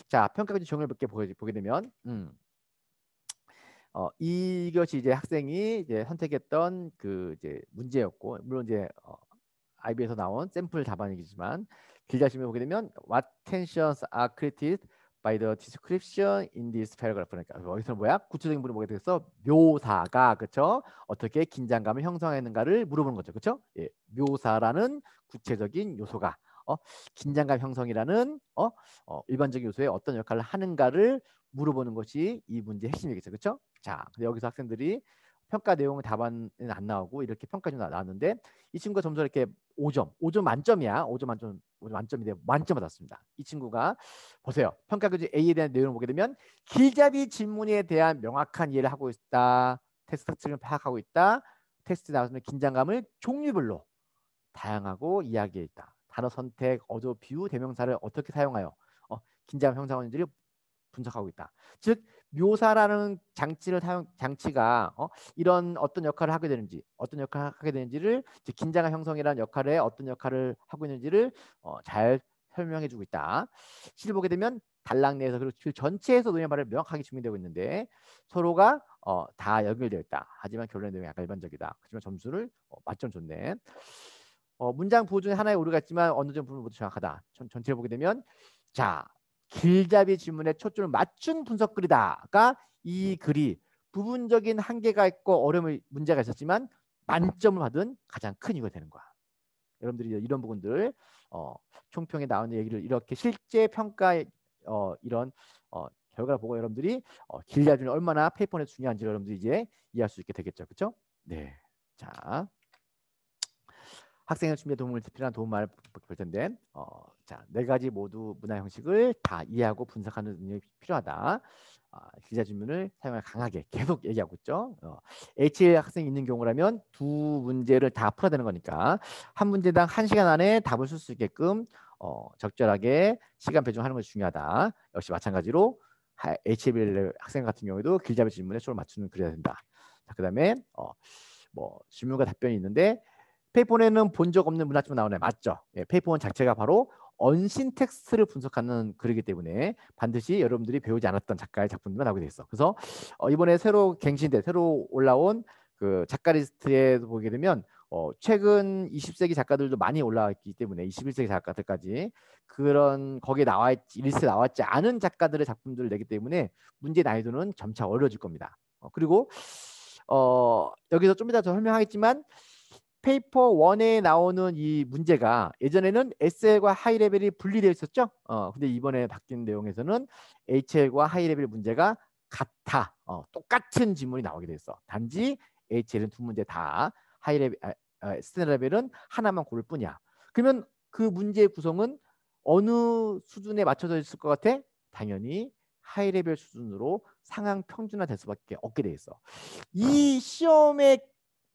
자, 평가 기준 종을 몇 개 보게 되면 이것이 이제 학생이 이제 선택했던 그 이제 문제였고 물론 이제 IB에서 나온 샘플 답안이지만 길자심에 보게 되면 what tensions are created by the description in this paragraph. 그러니까 여기서 뭐야? 구체적인 부분을 보게 돼서 묘사가 그렇죠? 어떻게 긴장감을 형성했는가를 물어보는 거죠. 그렇죠? 예, 묘사라는 구체적인 요소가 긴장감 형성이라는 일반적인 요소에 어떤 역할을 하는가를 물어보는 것이 이 문제의 핵심이겠죠. 그렇죠? 자, 여기서 학생들이 평가 내용은 답안은 안 나오고 이렇게 평가 좀 나왔는데 이 친구가 점수 이렇게 5점 만점이야. 5점 만점인데 만점 받았습니다. 이 친구가 보세요. 평가 교재 A에 대한 내용을 보게 되면 길잡이 질문에 대한 명확한 이해를 하고 있다. 테스트 특징을 파악하고 있다. 테스트 나오는 긴장감을 종류별로 다양하고 이야기해 있다. 단어 선택, 어조, 비유, 대명사를 어떻게 사용하여 긴장 형성하는지를 분석하고 있다. 즉 묘사라는 장치가 이런 어떤 역할을 하게 되는지 어떤 역할을 하게 되는지를 긴장감 형성이라는 역할에 어떤 역할을 하고 있는지를 잘 설명해 주고 있다. 시를 보게 되면 단락 내에서 그리고 그 전체에서 논의 바를 명확하게 증명되고 있는데 서로가 다 연결되어 있다. 하지만 결론의 내용이 약간 일반적이다. 하지만 점수를 만점 줬네. 문장 부호 중에 하나의 오류가 있지만 어느 정도 부분 모두 정확하다. 전체를 보게 되면 자 길잡이 질문에 초점을 맞춘 분석글이다가 이 글이 부분적인 한계가 있고 어려움의 문제가 있었지만 만점을 받은 가장 큰 이유가 되는 거야. 여러분들이 이런 부분들 총평에 나오는 얘기를 이렇게 실제 평가의 이런 결과를 보고 여러분들이 길잡이는 얼마나 페이퍼에 중요한지 여러분들이 이제 이해할 수 있게 되겠죠. 그렇죠? 네. 자. 학생의 준비에 필요한 도움을 볼 텐데 자, 4가지 모두 문화 형식을 다 이해하고 분석하는 능력이 필요하다. 기자 질문을 사용을 강하게 계속 얘기하고 있죠. H1 학생이 있는 경우라면 2 문제를 다 풀어야 되는 거니까 한 문제당 1시간 안에 답을 쓸 수 있게끔 적절하게 시간 배정하는 것이 중요하다. 역시 마찬가지로 HLB 학생 같은 경우에도 길잡이 질문에 초를 맞추는 그래야 된다. 자, 그다음에 뭐 질문과 답변이 있는데 페이퍼원에는 본 적 없는 문학집이 나오네. 맞죠? 예, 페이퍼원 자체가 바로 언신 텍스트를 분석하는 글이기 때문에 반드시 여러분들이 배우지 않았던 작가의 작품들만 나오게 돼 있어. 그래서 이번에 새로 갱신돼 새로 올라온 그 작가 리스트에 보게 되면 최근 20세기 작가들도 많이 올라와 있기 때문에 21세기 작가들까지 그런 거기에 리스트에 나왔지 않은 작가들의 작품들을 내기 때문에 문제 난이도는 점차 어려워질 겁니다. 그리고 여기서 좀 이따 더 설명하겠지만 페이퍼 1에 나오는 이 문제가 예전에는 SL과 하이레벨이 분리되어 있었죠. 근데 이번에 바뀐 내용에서는 HL과 하이레벨 문제가 같아. 똑같은 지문이 나오게 됐어. 단지 HL은 두 문제 다 하이레벨, 스탠드 레벨은 하나만 고를 뿐이야. 그러면 그 문제의 구성은 어느 수준에 맞춰져 있을 것 같아? 당연히 하이레벨 수준으로 상향 평준화될 수밖에 없게 돼 있어. 이 시험의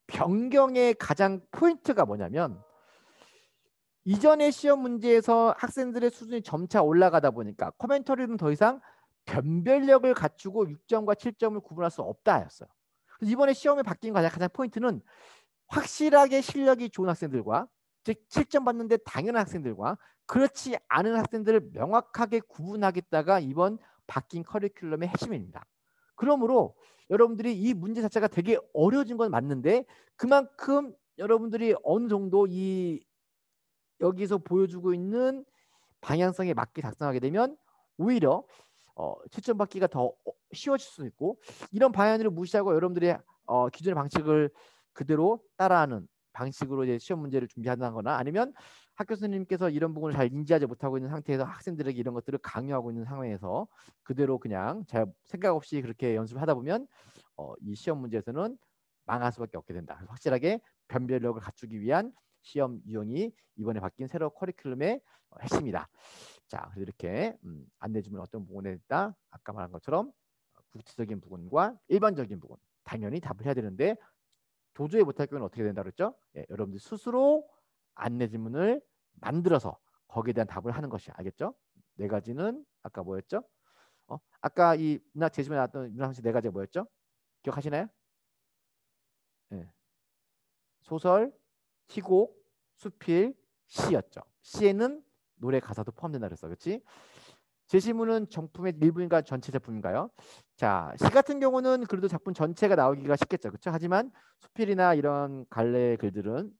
변경의 가장 포인트가 뭐냐면 이전의 시험 문제에서 학생들의 수준이 점차 올라가다 보니까 코멘터리는 더 이상 변별력을 갖추고 6점과 7점을 구분할 수 없다였어요. 그래서 이번에 시험에 바뀐 가장 포인트는 확실하게 실력이 좋은 학생들과 즉 7점 받는데 당연한 학생들과 그렇지 않은 학생들을 명확하게 구분하겠다가 이번 바뀐 커리큘럼의 핵심입니다. 그러므로 여러분들이 이 문제 자체가 되게 어려워진 건 맞는데 그만큼 여러분들이 어느 정도 이 여기서 보여주고 있는 방향성에 맞게 작성하게 되면 오히려 채점 받기가 더 쉬워질 수 있고 이런 방향을 무시하고 여러분들이 기존의 방식을 그대로 따라하는 방식으로 이제 시험 문제를 준비한다거나 아니면 학교 선생님께서 이런 부분을 잘 인지하지 못하고 있는 상태에서 학생들에게 이런 것들을 강요하고 있는 상황에서 그대로 그냥 잘 생각 없이 그렇게 연습을 하다 보면 이 시험 문제에서는 망할 수밖에 없게 된다. 확실하게 변별력을 갖추기 위한 시험 유형이 이번에 바뀐 새로 커리큘럼의 핵심이다. 자, 그래서 이렇게 안내주문 어떤 부분에 있다 아까 말한 것처럼 구체적인 부분과 일반적인 부분 당연히 답을 해야 되는데 도저히 못할 경우는 어떻게 된다 그랬죠? 예, 여러분들 스스로 안내지문을 만들어서 거기에 대한 답을 하는 것이 알겠죠? 네 가지는 아까 뭐였죠? 아까 이 문학 제시문에 나왔던 문학 네 가지가 뭐였죠? 기억하시나요? 예. 소설, 희곡, 수필, 시였죠. 시에는 노래 가사도 포함된다 그랬어. 그렇지? 제시문은 정품의 일부인가 전체 제품인가요? 자, 시 같은 경우는 그래도 작품 전체가 나오기가 쉽겠죠. 그렇죠? 하지만 수필이나 이런 갈래 글들은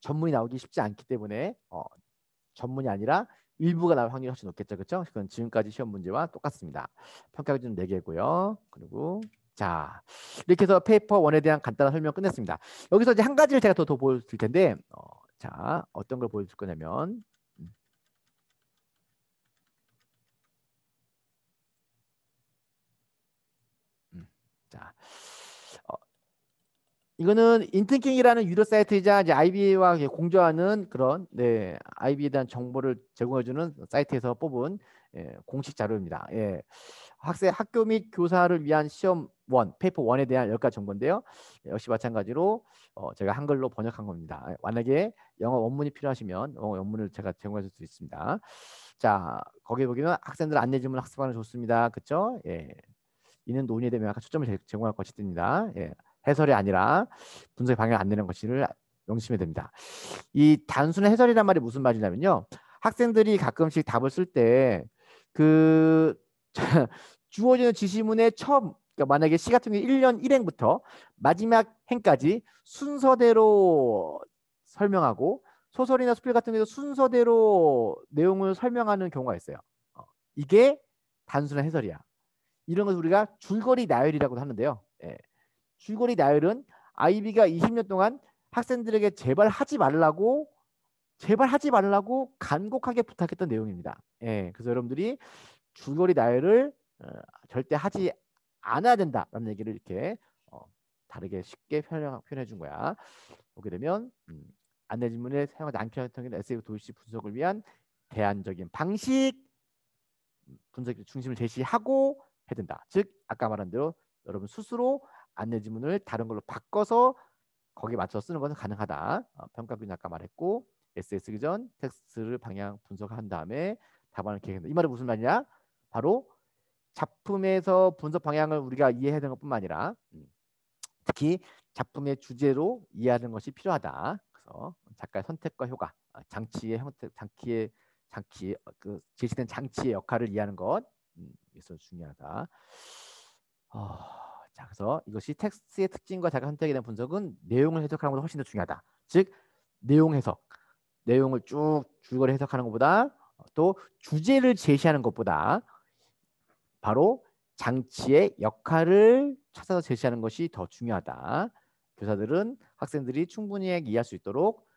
전문이 나오기 쉽지 않기 때문에 전문이 아니라 일부가 나올 확률이 훨씬 높겠죠. 그렇죠? 그건 지금까지 시험 문제와 똑같습니다. 평가 기준은 4개고요. 그리고 자, 이렇게 해서 페이퍼 1에 대한 간단한 설명 끝냈습니다. 여기서 이제 한 가지를 제가 더 보여드릴 텐데 자, 어떤 걸 보여줄 거냐면 자, 이거는 인팅킹이라는 유료 사이트이자 이제 IB와 공조하는 그런 IB에 대한 정보를 제공해주는 사이트에서 뽑은 공식 자료입니다. 학교 및 교사를 위한 시험 1, 페이퍼 1에 대한 10가지 정보인데요. 역시 마찬가지로 제가 한글로 번역한 겁니다. 만약에 영어 원문이 필요하시면 영어 원문을 제가 제공해 줄 수 있습니다. 자, 거기에 보시면 학생들 안내지문 학습하는 좋습니다. 그렇죠? 이는 논의에 대한 명확한 초점을 제공할 것이 듭니다. 해설이 아니라 분석의 방향을 안내는 것을 명심해야 됩니다. 이 단순한 해설이란 말이 무슨 말이냐면요. 학생들이 가끔씩 답을 쓸 때 그 주어지는 지시문의 처음 그러니까 만약에 시 같은 경우 1년 1행부터 마지막 행까지 순서대로 설명하고 소설이나 수필 같은 경우도 순서대로 내용을 설명하는 경우가 있어요. 이게 단순한 해설이야. 이런 것을 우리가 줄거리 나열이라고 하는데요. 줄거리 나열은 아이비가 20년 동안 학생들에게 제발 하지 말라고 간곡하게 부탁했던 내용입니다. 그래서 여러분들이 줄거리 나열을 절대 하지 않아야 된다라는 얘기를 이렇게 다르게 쉽게 표현해 준 거야. 보게 되면 안내 지문에 사용하지 않게 하는 에세이 도시 분석을 위한 대안적인 방식 분석 중심을 제시하고 해야 된다. 즉 아까 말한 대로 여러분 스스로 안내 지문을 다른 걸로 바꿔서 거기에 맞춰서 쓰는 것은 가능하다. 평가 기준 아까 말했고 에세이 쓰기 전 텍스트를 방향 분석한 다음에 답안을 기획한다. 이 말은 무슨 말이냐? 바로 작품에서 분석 방향을 우리가 이해해야 되는 것뿐만 아니라 특히 작품의 주제로 이해하는 것이 필요하다. 그래서 작가의 선택과 효과, 장치의 형태, 장치 그 제시된 장치의 역할을 이해하는 것, 이것은 중요하다. 자, 그래서 이것이 텍스트의 특징과 작가 선택에 대한 분석은 내용을 해석하는 것보다 훨씬 더 중요하다. 즉, 내용 해석, 내용을 쭉 줄거리 해석하는 것보다 또 주제를 제시하는 것보다 바로 장치의 역할을 찾아서 제시하는 것이 더 중요하다. 교사들은 학생들이 충분히 이해할 수 있도록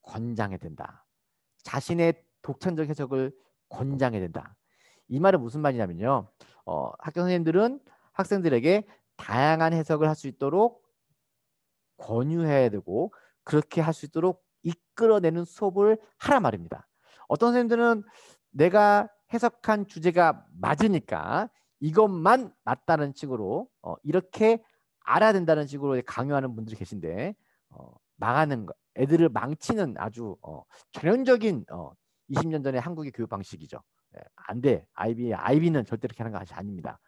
권장해야 된다. 자신의 독창적 해석을 권장해야 된다. 이 말은 무슨 말이냐면요. 학교 선생님들은 학생들에게 다양한 해석을 할 수 있도록 권유해야 되고 그렇게 할 수 있도록 이끌어내는 수업을 하란 말입니다. 어떤 선생님들은 내가 해석한 주제가 맞으니까 이것만 맞다는 식으로 이렇게 알아야 된다는 식으로 강요하는 분들이 계신데 망하는 거, 애들을 망치는 아주 전형적인 20년 전의 한국의 교육 방식이죠. 안 돼. 아이비는 절대 그렇게 하는 것이 아닙니다.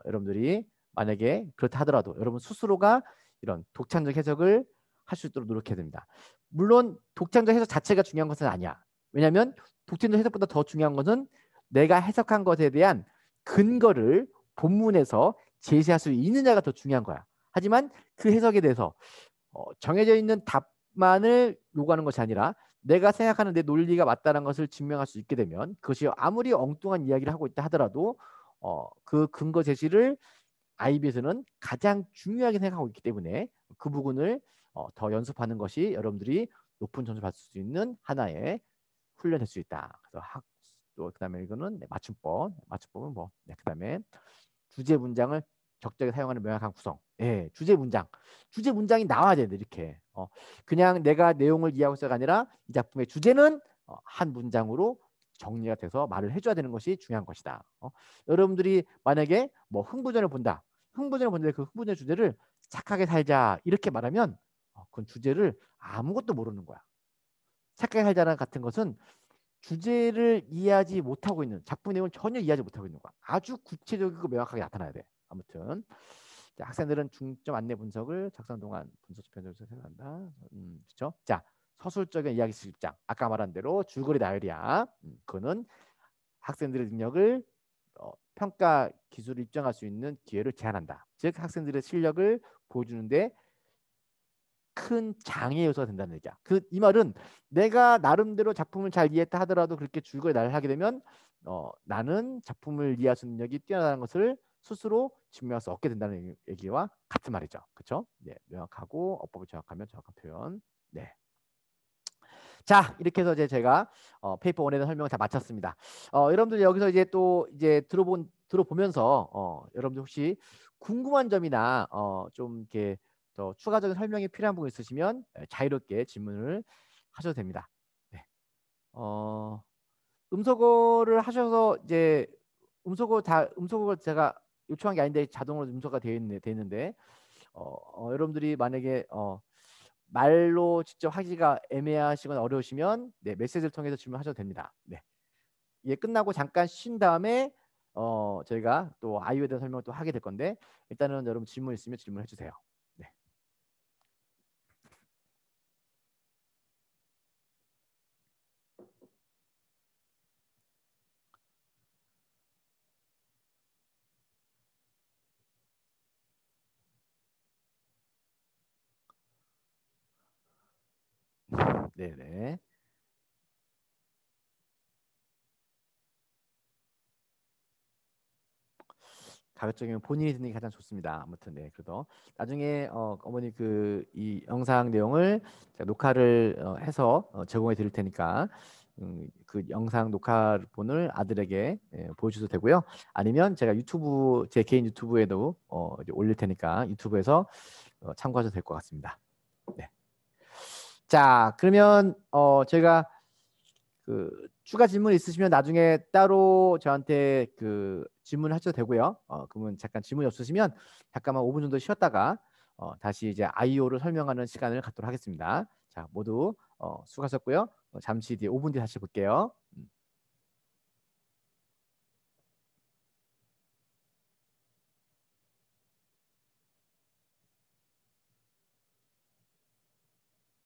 여러분들이 만약에 그렇다 하더라도 여러분 스스로가 이런 독창적 해석을 할 수 있도록 노력해야 됩니다. 물론 독창적 해석 자체가 중요한 것은 아니야. 왜냐하면 독창적 해석보다 더 중요한 것은 내가 해석한 것에 대한 근거를 본문에서 제시할 수 있느냐가 더 중요한 거야. 하지만 그 해석에 대해서 정해져 있는 답만을 요구하는 것이 아니라 내가 생각하는 내 논리가 맞다는 것을 증명할 수 있게 되면 그것이 아무리 엉뚱한 이야기를 하고 있다 하더라도 그 근거 제시를 아이비에서는 가장 중요하게 생각하고 있기 때문에 그 부분을 더 연습하는 것이 여러분들이 높은 점수를 받을 수 있는 하나의 훈련될 수 있다. 그래서 또 그다음에 이거는 맞춤법은 뭐 그다음에 주제 문장을 적절히 사용하는 명확한 구성. 예, 주제 문장이 나와야 되는데 이렇게 그냥 내가 내용을 이해하고 있어가 아니라 이 작품의 주제는 한 문장으로 정리가 돼서 말을 해줘야 되는 것이 중요한 것이다. 여러분들이 만약에 뭐 흥부전을 본다. 흥부전을 본데 그 흥부전의 주제를 착하게 살자 이렇게 말하면 그건 주제를 아무것도 모르는 거야. 착하게 살자는 같은 것은 주제를 이해하지 못하고 있는 작품 내용을 전혀 이해하지 못하고 있는 거야. 아주 구체적이고 명확하게 나타나야 돼. 아무튼 자, 학생들은 중점 안내 분석을 작성 동안 분석 편집을 생각한다. 그렇죠? 자, 서술적인 이야기 수집장. 아까 말한 대로 줄거리 나열이야. 그거는 학생들의 능력을 평가 기술을 입증할 수 있는 기회를 제한한다. 즉 학생들의 실력을 보여주는데 큰 장애 요소가 된다는 얘기야. 이 말은 내가 나름대로 작품을 잘 이해했다 하더라도 그렇게 줄거리 나열을 하게 되면 나는 작품을 이해할 수 있는 능력이 뛰어나다는 것을 스스로 증명할 수 없게 된다는 얘기와 같은 말이죠. 그렇죠? 네, 명확하고 어법을 정확하면 정확한 표현. 네. 자, 이렇게 해서 이제 제가 페이퍼 1에 대한 설명을 다 마쳤습니다. 여러분들 여기서 이제 또 이제 들어보면서 여러분들 혹시 궁금한 점이나 좀 이렇게 더 추가적인 설명이 필요한 부분 있으시면 자유롭게 질문을 하셔도 됩니다. 네. 음소거를 하셔서 이제 음소거 제가 요청한 게 아닌데 자동으로 음소거가 되어 있는데 여러분들이 만약에 말로 직접 하기가 애매하시거나 어려우시면 네, 메시지를 통해서 질문하셔도 됩니다. 네. 이게 끝나고 잠깐 쉰 다음에 저희가 또 아이유에 대한 설명을 또 하게 될 건데 일단은 여러분 질문 있으면 질문해 주세요. 네. 네네. 가급적이면 본인이 듣는 게 가장 좋습니다. 아무튼 네, 그래도 나중에 어머니 이 영상 내용을 제가 녹화를 해서 제공해 드릴 테니까 그 영상 녹화본을 아들에게 보여주셔도 되고요. 아니면 제가 제 개인 유튜브에도 이제 올릴 테니까 유튜브에서 참고하셔도 될 것 같습니다. 네. 자, 그러면 제가 추가 질문 있으시면 나중에 따로 저한테 질문하셔도 되고요. 그러면 잠깐 질문이 없으시면 잠깐만 5분 정도 쉬었다가 다시 이제 아이오를 설명하는 시간을 갖도록 하겠습니다. 자, 모두 수고하셨고요. 잠시 뒤에 5분 뒤에 다시 볼게요.